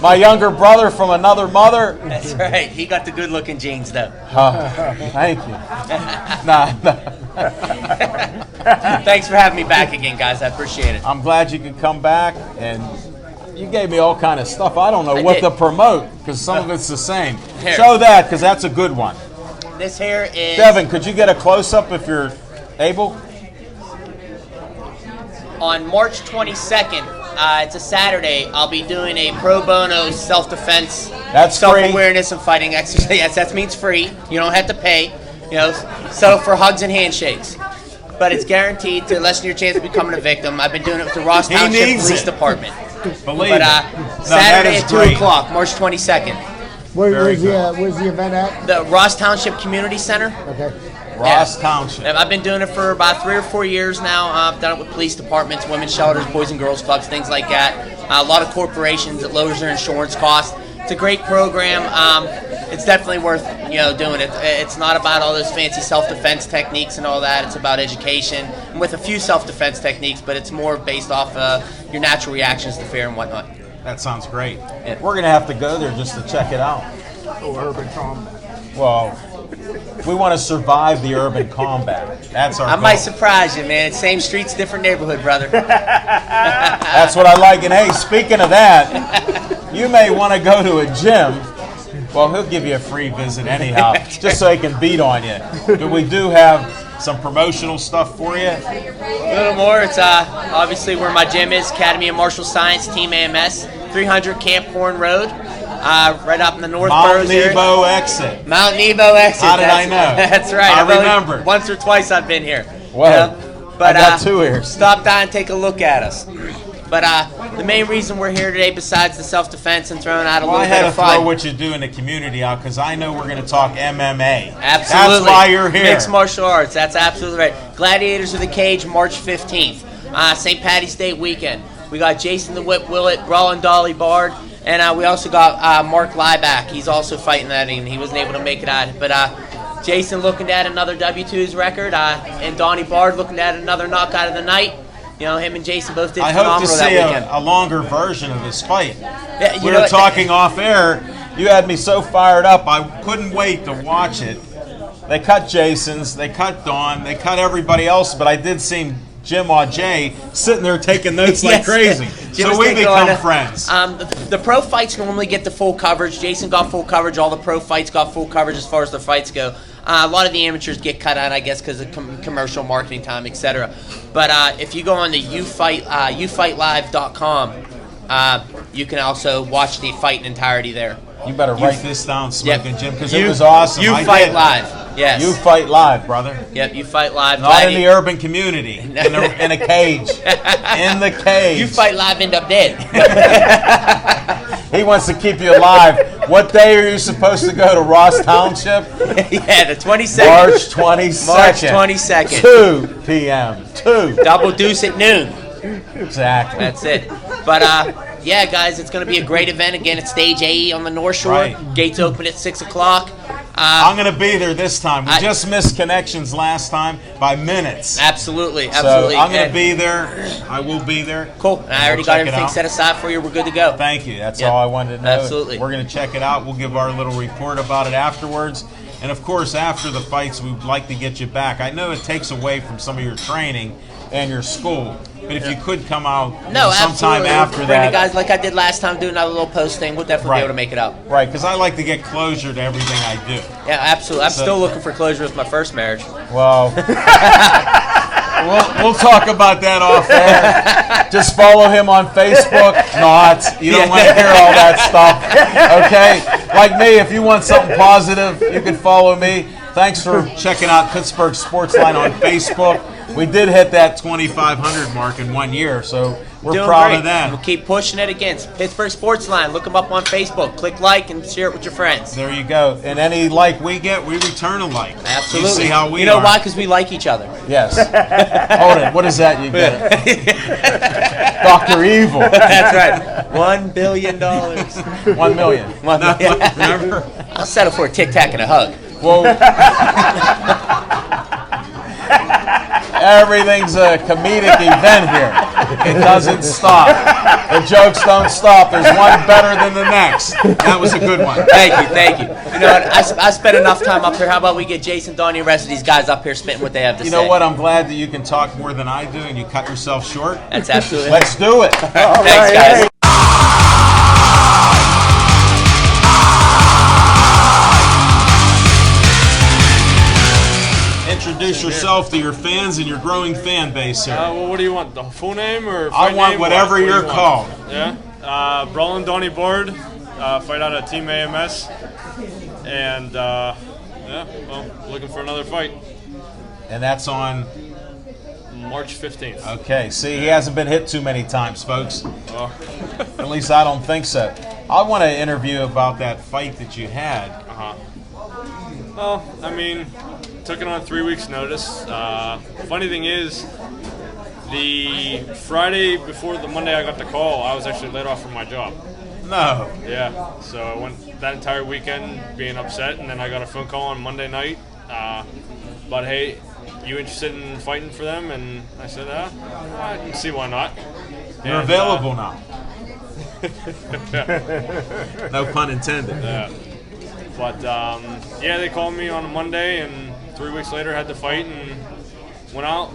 My younger brother from another mother. That's right. He got the good-looking genes, though. Thank you. Nah. Thanks for having me back again, guys. I appreciate it. I'm glad you could come back, and you gave me all kind of stuff. I don't know I what did. to promote because some of it's the same. Here. Show that because that's a good one. This here is Devin, could you get a close-up if you're able? on March 22nd. It's a Saturday. I'll be doing a pro bono self-defense, That's free. self-awareness and fighting exercise. Yes, that means free. You don't have to pay. You know, settle for hugs and handshakes. But it's guaranteed to lessen your chance of becoming a victim. I've been doing it with the Ross He Township needs Police it. Department. Believe But it. No, that Saturday is at 2 great. o'clock, March 22nd. Very Where's the event at? The Ross Township Community Center. Okay. Ross Township. I've been doing it for about 3 or 4 years now. I've done it with police departments, women's shelters, boys and girls clubs, things like that. A lot of corporations. It lowers their insurance costs. It's a great program. It's definitely worth doing it. It's not about all those fancy self-defense techniques and all that. It's about education and with a few self-defense techniques, but it's more based off your natural reactions to fear and whatnot. That sounds great. Yeah. We're going to have to go there just to check it out. Oh, urban combat. Well, we want to survive the urban combat. That's our goal. might surprise you, man. It's same streets, different neighborhood, brother. That's what I like. And hey, speaking of that, you may want to go to a gym. Well, he'll give you a free visit anyhow, just so he can beat on you. But we do have some promotional stuff for you. A little more. It's obviously where my gym is, Academy of Martial Science, Team AMS, 300 Camp Horn Road, right up in the North Boroughs area. Mount Nebo exit. Mount Nebo exit. How did I know? That's right. I remember. Once or twice I've been here. Well, but I got 2 ears. Stop by and take a look at us. But the main reason we're here today, besides the self-defense and throwing out a little bit of fun. I had to throw what you do in the community out because I know we're going to talk MMA. Absolutely. That's why you're here. Mixed martial arts. That's absolutely right. Gladiators of the Cage, March 15th. St. Patty's Day weekend. We got Jason the Whip Willett, Roland Dolly Bard, and we also got Mark Lieback. He's also fighting that evening. He wasn't able to make it out. But Jason looking to add another W2's record, and Donnie Bard looking to add another knockout of the night. Him and Jason both did phenomenal that weekend. I hope to see a longer version of his fight. Yeah, we were talking off air. You had me so fired up, I couldn't wait to watch it. They cut Jason's, they cut Dawn, they cut everybody else, but I did see Jim Auger sitting there taking notes like crazy. So we become friends. The pro fights normally get the full coverage. Jason got full coverage. All the pro fights got full coverage as far as the fights go. A lot of the amateurs get cut out, I guess, because of commercial marketing time, etc. But if you go on to YouFightLive.com, you can also watch the fight in entirety there. You better write this down, Smoking Jim, because it was awesome. You Fight Live. Yes. You Fight Live, brother. Yep, You Fight Live. Not in the urban community. In a cage. In the cage. You Fight Live end up dead. He wants to keep you alive. What day are you supposed to go to Ross Township? Yeah, the 22nd. March 22nd. March 22nd. 2 p.m. 2. Double deuce at noon. Exactly. That's it. But, yeah, guys, it's going to be a great event. Again, it's Stage A on the North Shore. Right. Gates open at 6 o'clock. I'm going to be there this time. We just missed connections last time by minutes. Absolutely. So I'm going to be there. I will be there. Cool. And I already got everything set aside for you. We're good to go. Thank you. That's all I wanted to know. Absolutely. We're going to check it out. We'll give our little report about it afterwards. And, of course, after the fights, we'd like to get you back. I know it takes away from some of your training and your school. But if you could come out sometime after Bring that. the guys like I did last time, do another little post thing. We'll definitely be able to make it up. Right, because I like to get closure to everything I do. Yeah, absolutely. I'm still looking for closure with my first marriage. Well, we'll talk about that off air. Just follow him on Facebook. You don't want to hear all that stuff. Okay? Like me, if you want something positive, you can follow me. Thanks for checking out Pittsburgh Sportsline on Facebook. We did hit that 2,500 mark in 1 year, so we're proud of that. We'll keep pushing it against Pittsburgh Sportsline. Look them up on Facebook. Click like and share it with your friends. There you go. And any like we get, we return a like. Absolutely. You see how we You know why? Because we like each other. Yes. Hold it. What is that you get? Dr. Evil. That's right. $1 billion. 1 million. Remember? I'll settle for a Tic Tac and a hug. Well, everything's a comedic event here. It doesn't stop. The jokes don't stop. There's one better than the next. That was a good one. Thank you. You know what? I spent enough time up here. How about we get Jason, Donnie, and the rest of these guys up here spitting what they have to say? You know what? I'm glad that you can talk more than I do, and you cut yourself short. That's absolutely. Let's do it. Thanks, guys. Introduce yourself to your fans and your growing fan base here. Well, what do you want? The full name or I want name? whatever you're called. Yeah. Roland Donnie Board, fight out of Team AMS, and looking for another fight. And that's on March 15th. Okay. See, he hasn't been hit too many times, folks. Oh. At least I don't think so. I want to interview about that fight that you had. Well, I mean, took it on 3 weeks' notice. Funny thing is, the Friday before the Monday I got the call, I was actually laid off from my job. No. Yeah, so I went that entire weekend being upset, and then I got a phone call on Monday night. But hey, you interested in fighting for them? And I said, I can see why not. You're available now. No pun intended. Yeah. But yeah, they called me on a Monday, and 3 weeks later had to fight and went out,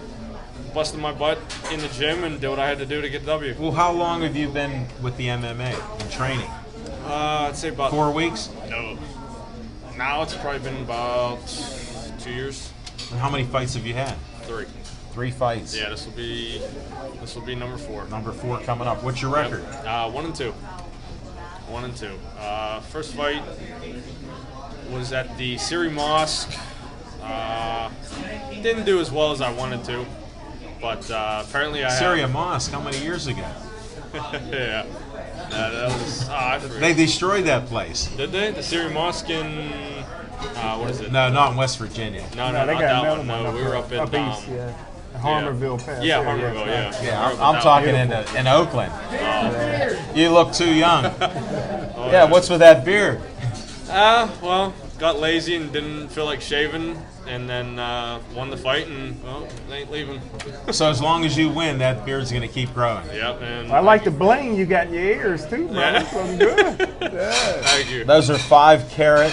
busted my butt in the gym, and did what I had to do to get the W. Well, how long have you been with the MMA in training? I'd say about 4 weeks. No. Now it's probably been about 2 years. And how many fights have you had? 3. 3 fights. Yeah, this will be number 4. Number 4 coming up. What's your record? 1-2. 1-2. First fight was at the Siri Mosque. Didn't do as well as I wanted to, but apparently I Syria Mosque, how many years ago? Yeah. That was, I forget. They destroyed that place. Did they? The Siri Mosque in, what is it? No, not in West Virginia. No, they not got that another one. No, we were up in east, yeah. Harmerville, Pass. Yeah, Harmerville, yeah. Yeah, I'm talking in Oakland. You look too young. Yeah, what's with that beard? Well, got lazy and didn't feel like shaving, and then won the fight, and well, they ain't leaving. So as long as you win, that beard's going to keep growing. Yep. And I like the bling you got in your ears too, bro. Yeah. That's looking good. Yeah. Thank you. Those are 5 carat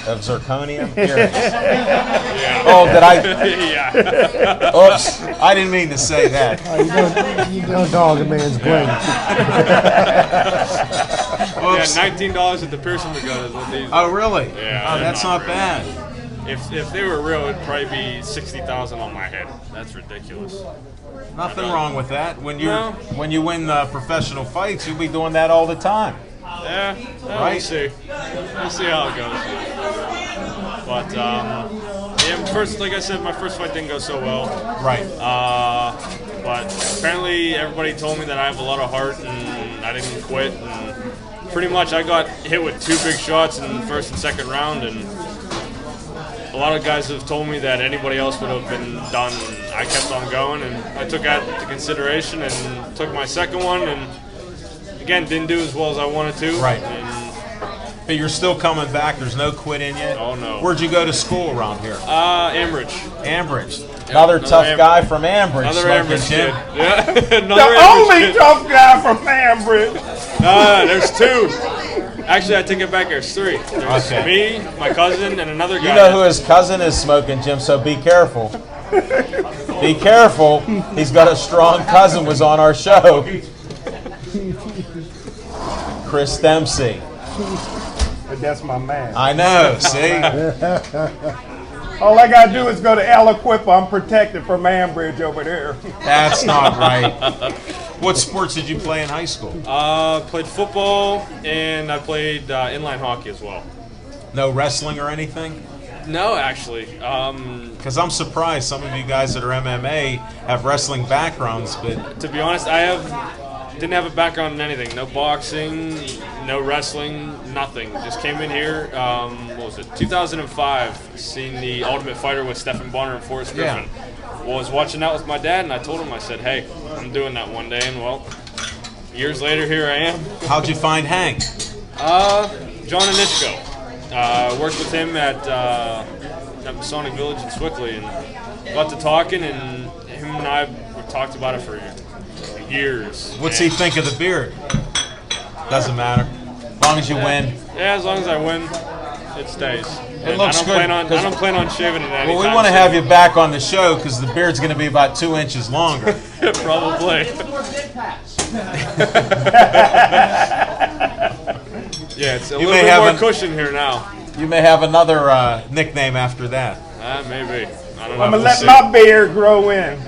of zirconium earrings. Yeah. Oh, did I? Yeah. Oops, I didn't mean to say that. You don't dog a man's bling. Yeah, $19 at the piercing pagoda is what these. Oh, really? Yeah. Oh, that's not real. bad. If they were real, it'd probably be $60,000 on my head. That's ridiculous. Nothing wrong with that. When you win professional fights, you'll be doing that all the time. Yeah, Right? We'll see. We'll see how it goes. But yeah, first, like I said, my first fight didn't go so well. Right. But apparently, everybody told me that I have a lot of heart and I didn't quit. And pretty much, I got hit with 2 big shots in the first and second round, and a lot of guys have told me that anybody else would have been done. I kept on going, and I took that into consideration and took my second one, and again, didn't do as well as I wanted to. Right. And, But you're still coming back. There's no quit in you. Oh, no. Where'd you go to school around here? Ambridge. Ambridge. Another tough guy from Ambridge. Another Smoking Ambridge Jim. kid. Yeah. The Another Ambridge only kid. tough guy from Ambridge. There's 2. Actually, I take it back. There's 3. There's Okay. me, my cousin, and another guy. You know who his cousin is, Smoking Jim, so be careful. Be careful. He's got a strong cousin, was on our show. Chris Dempsey. But that's my man. I know, see? All I gotta do is go to Eloquip. I'm protected from Ambridge over there. That's not right. What sports did you play in high school? Played football, and I played inline hockey as well. No wrestling or anything? No, actually. Because I'm surprised some of you guys that are MMA have wrestling backgrounds, but To be honest, didn't have a background in anything. No boxing, no wrestling, nothing. Just came in here, what was it, 2005, seen The Ultimate Fighter with Stephen Bonner and Forrest Griffin. Well, I was watching that with my dad, and I told him, I said, hey, I'm doing that one day, and well, years later, here I am. how'd you find Hank? John Anishko. Worked with him at Masonic Village in Swickley, and got to talking, and him and I talked about it for years. What's he think of the beard? Doesn't matter. As long as you win. Yeah, as long as I win, it stays. It looks good. I don't plan on shaving it anytime Well, we want to soon. have you back on the show because the beard's going to be about 2 inches longer. Probably. Yeah, it's a You little may bit have more an- cushion here now. You may have another nickname after that. Maybe. I don't know. I'm gonna We'll let see. my beard grow in.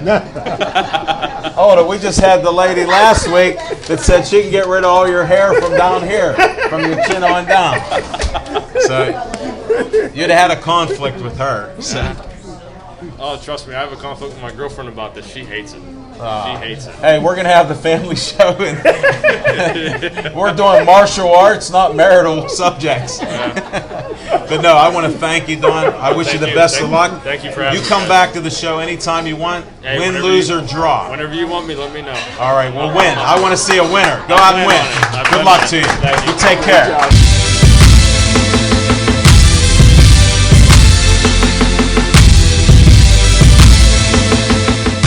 Oh, we just had the lady last week that said she can get rid of all your hair from down here, from your chin on down. So you'd have had a conflict with her. So. Oh, trust me, I have a conflict with my girlfriend about this. She hates it. She hates it. Hey, we're going to have the family show, and we're doing martial arts, not marital subjects. Yeah. But no, I want to thank you, Don. I wish you the best of luck. Thank you for having me. You come back to the show anytime you want. Hey, win, whenever lose, you- or draw. Whenever you want me, let me know. All right, well, win. I want to see a winner. Go out and win. I've Good done luck that. to you. Thank you. You take care.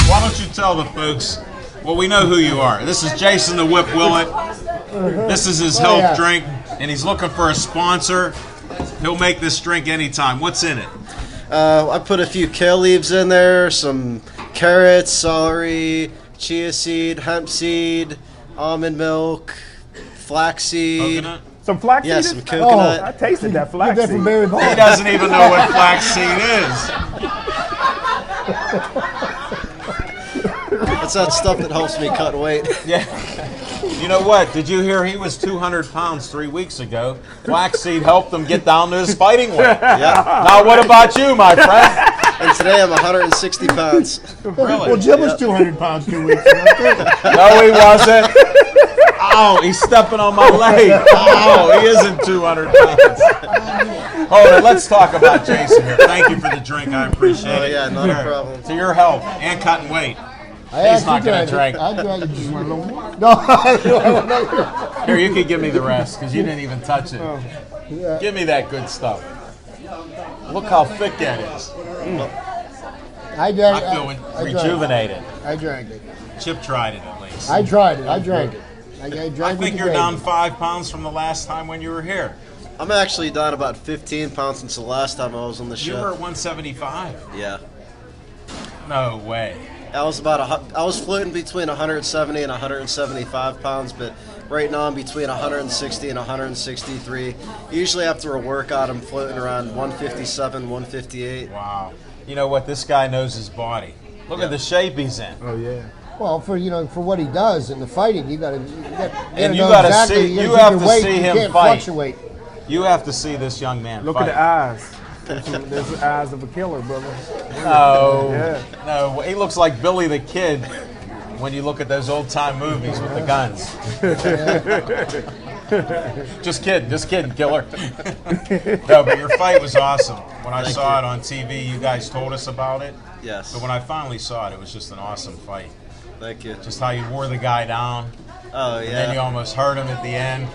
Why don't you tell the folks, well, we know who you are. This is Jason the Whip Willett. This is his health drink, and he's looking for a sponsor. He'll make this drink anytime. What's in it? I put a few kale leaves in there, some carrots, celery, chia seed, hemp seed, almond milk, flaxseed. Coconut? Some flaxseed? Yeah, some Oh, coconut. I tasted that Get flaxseed. that from Barry Bonds. He doesn't even know what flaxseed is. That's that stuff that helps me cut weight. Yeah. You know what? Did you hear he was 200 pounds 3 weeks ago? Flaxseed helped him get down to his fighting weight. Yeah. Now what about you, my friend? And today I'm 160 pounds. Really? Well, Jim was 200 pounds 2 weeks ago. No, he wasn't. Ow, he's stepping on my leg. Ow, he isn't 200 pounds. Hold on, let's talk about Jason here. Thank you for the drink. I appreciate Oh it. yeah, not a Here, problem. to your health and cutting weight. I He's not actually going to drank drink. it. I drank it. Just want a little more. No, Here, you can give me the rest because you didn't even touch it. yeah. Give me that good stuff. Look how thick that is. I drank. I feel drank it. rejuvenated. I drank it. Chip tried it at least. I tried it. I drank it. I drank I with think the you're gravy. down 5 pounds from the last time when you were here. I'm actually down about 15 pounds since the last time I was on the You were show. at 175. Yeah. No way. I was I was floating between 170 and 175 pounds, but right now I'm between 160 and 163. Usually after a workout, I'm floating around 157, 158. Wow. You know what? This guy knows his body. Look at the shape he's in. Oh, yeah. Well, for what he does in the fighting, you got to. And you gotta see- you have to see him can't fight. Fluctuate. You have to see this young man Look fight. at the eyes. There's the eyes of a killer, brother. No, Yeah. no, he looks like Billy the Kid when you look at those old time movies with the guns. Just kidding, killer. No, but your fight was awesome. When I saw it on TV, you guys told us about it. Yes. But when I finally saw it, it was just an awesome fight. Thank you. Just how you wore the guy down, Oh and then you yeah. almost hurt him at the end.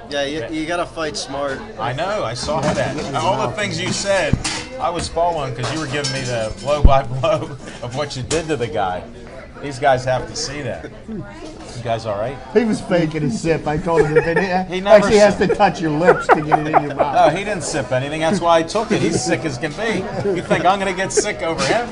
Yeah, you gotta fight smart. I know, I saw that. All the things you said, I was following because you were giving me the blow by blow of what you did to the guy. These guys have to see that. You guys all right? He was faking a sip. I told him that He never actually has sipped. to touch your lips to get it in your mouth. No, he didn't sip anything. That's why I took it. He's sick as can be. You think I'm going to get sick over him?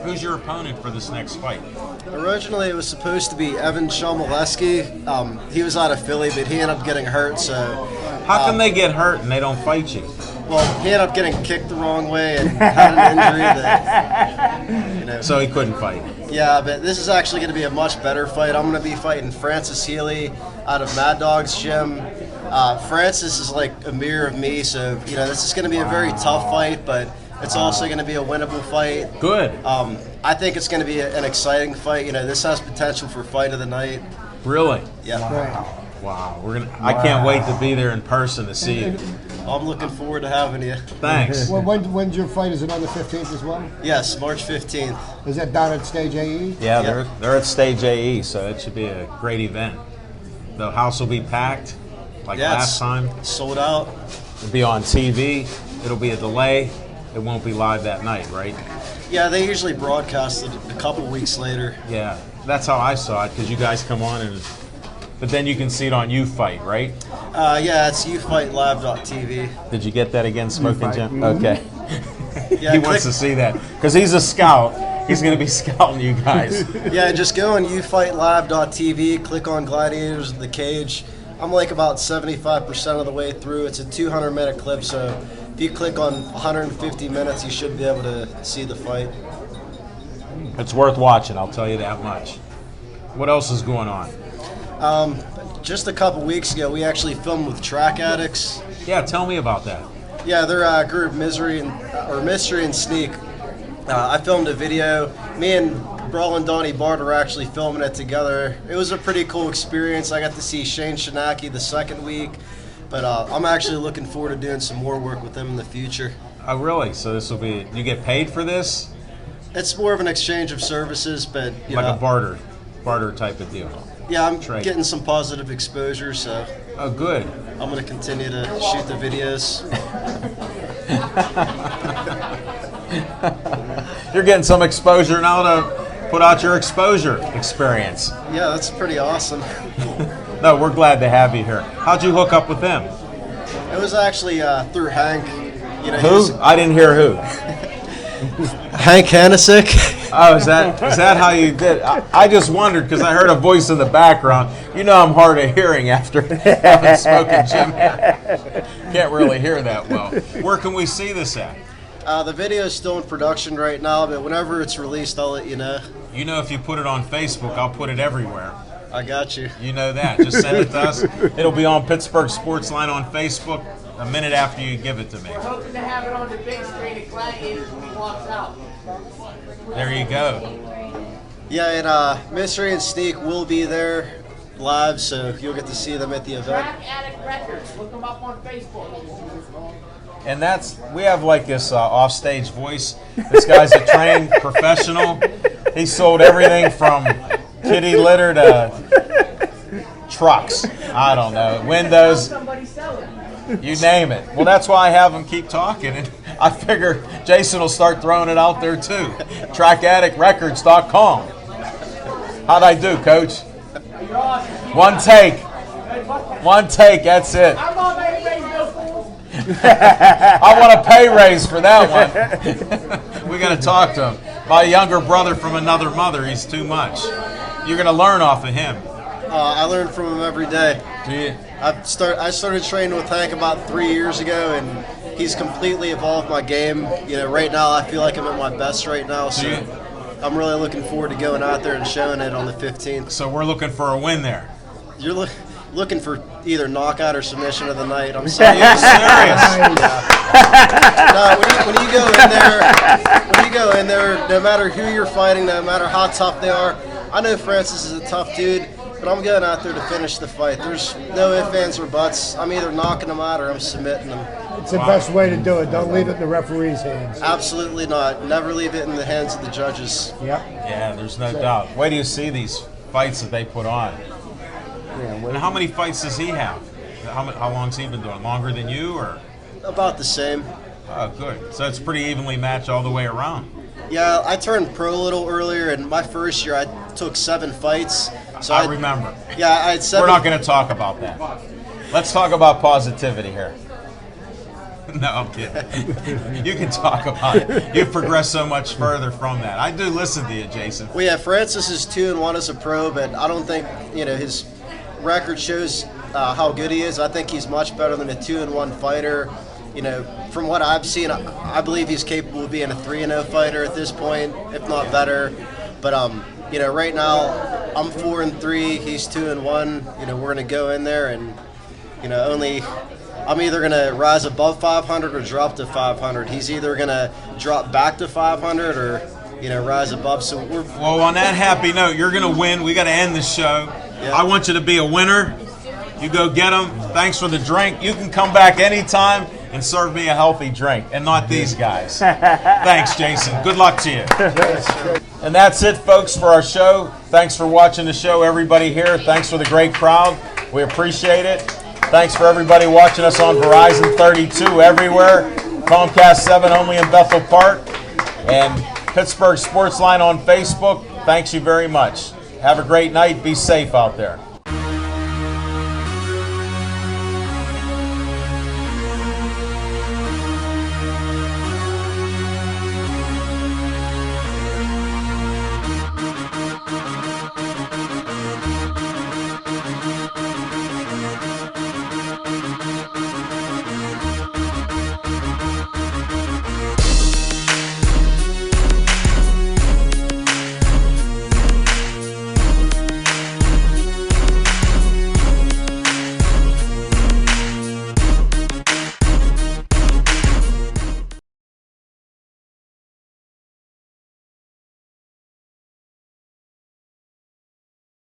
Who's your opponent for this next fight? Originally, it was supposed to be Evan Shomaleski. He was out of Philly, but he ended up getting hurt. So, How come they get hurt and they don't fight you? well, he ended up getting kicked the wrong way and had an injury that, So he couldn't fight. Yeah, but this is actually going to be a much better fight. I'm going to be fighting Francis Healy out of Mad Dog's gym. Francis is like a mirror of me, so this is going to be a very tough fight, but it's also going to be a winnable fight. Good. I think it's going to be an exciting fight. This has potential for fight of the night. Really? Yeah. Wow. I can't wait to be there in person to see you. I'm looking forward to having you. Thanks. Well, when's your fight? Is it on the 15th as well? Yes, March 15th. Is that down at Stage AE? Yeah, they're at Stage AE, so it should be a great event. The house will be packed, like last time. Sold out. It'll be on TV. It'll be a delay. It won't be live that night, right? Yeah, they usually broadcast it a couple weeks later. Yeah, that's how I saw it, because you guys come on, but then you can see it on YouFight, right? Yeah, it's YouFightLive.tv. Did you get that again, Smoking Jim? Okay. Yeah, He wants to see that, because he's a scout. He's going to be scouting you guys. Yeah, just go on YouFightLive.tv, click on Gladiators of the Cage. I'm like about 75% of the way through. It's a 200-minute clip, so if you click on 150 minutes, you should be able to see the fight. It's worth watching, I'll tell you that much. What else is going on? Just a couple weeks ago, we actually filmed with Track Addicts. Yeah, tell me about that. Yeah, they're group Mystery and Sneak. I filmed a video. Me and Brawl and Donnie Bart are actually filming it together. It was a pretty cool experience. I got to see Shane Shinaki the second week. But I'm actually looking forward to doing some more work with them in the future. Oh, really? So this will be, you get paid for this? It's more of an exchange of services, but you like know, a barter type of deal. Yeah, I'm Trade. getting some positive exposure, so. Oh, good. I'm going to continue to shoot the videos. You're getting some exposure now to put out your exposure experience. Yeah, that's pretty awesome. No, we're glad to have you here. How'd you hook up with them? It was actually through Hank. You know, Who? I didn't hear who. Hank Hanesick. Oh, is that how you did? I just wondered because I heard a voice in the background. You know I'm hard of hearing after having spoken Jim. Can't really hear that well. Where can we see this at? The video is still in production right now, but whenever it's released, I'll let you know. You know, if you put it on Facebook, I'll put it everywhere. I got you. You know that. Just send it to us. It'll be on Pittsburgh Sportsline on Facebook a minute after you give it to me. We're hoping to have it on the big screen at Gladiators when he walks out. There you go. Yeah, and Mystery and Sneak will be there live, so you'll get to see them at the event. Track Addict Records. Look them up on Facebook. And we have like this offstage voice. This guy's a trained professional. He sold everything from kitty litter to trucks. I don't know. Windows. You name it. Well, that's why I have him keep talking. And I figure Jason will start throwing it out there too. TrackAddictRecords.com. How'd I do, Coach? One take. One take, that's it. I want a pay raise for that one. We got to talk to him. My younger brother from another mother, he's too much. You're going to learn off of him. I learn from him every day. Do you? I started training with Hank about 3 years ago, and he's completely evolved my game. You know, right now I feel like I'm at my best right now, so I'm really looking forward to going out there and showing it on the 15th. So we're looking for a win there. You're looking for either knockout or submission of the night. I'm sorry. You're serious? No, when you go in there, no matter who you're fighting, no matter how tough they are, I know Francis is a tough dude, but I'm going out there to finish the fight. There's no ifs, ands, or buts. I'm either knocking them out or I'm submitting them. It's the best way to do it. Don't leave it in the referee's hands. Absolutely not. Never leave it in the hands of the judges. Yep. Yeah, there's no doubt. Wait do you see these fights that they put on? And how many fights does he have? How long's he been doing? Longer than you, or? About the same. Oh, good. So it's pretty evenly matched all the way around. Yeah, I turned pro a little earlier, and my first year I took 7 fights. So I remember. Yeah, I had 7. We're not going to talk about that. Let's talk about positivity here. No, I'm kidding. You can talk about it. You've progressed so much further from that. I do listen to you, Jason. Well, yeah, Francis is 2-1 as a pro, but I don't think his record shows how good he is. I think he's much better than a 2-1 fighter. You know, from what I've seen, I believe he's capable of being a 3-0 fighter at this point, if not better. But right now I'm 4-3. He's 2-1. We're gonna go in there and I'm either gonna rise above 500 or drop to 500. He's either gonna drop back to 500 or rise above. So well, on that happy note, you're gonna win. We got to end the show. Yeah. I want you to be a winner. You go get them. Thanks for the drink. You can come back anytime and serve me a healthy drink, and not these guys. Thanks, Jason. Good luck to you. And that's it, folks, for our show. Thanks for watching the show, everybody here. Thanks for the great crowd. We appreciate it. Thanks for everybody watching us on Verizon 32 everywhere, Comcast 7 only in Bethel Park, and Pittsburgh Sportsline on Facebook. Thanks you very much. Have a great night. Be safe out there.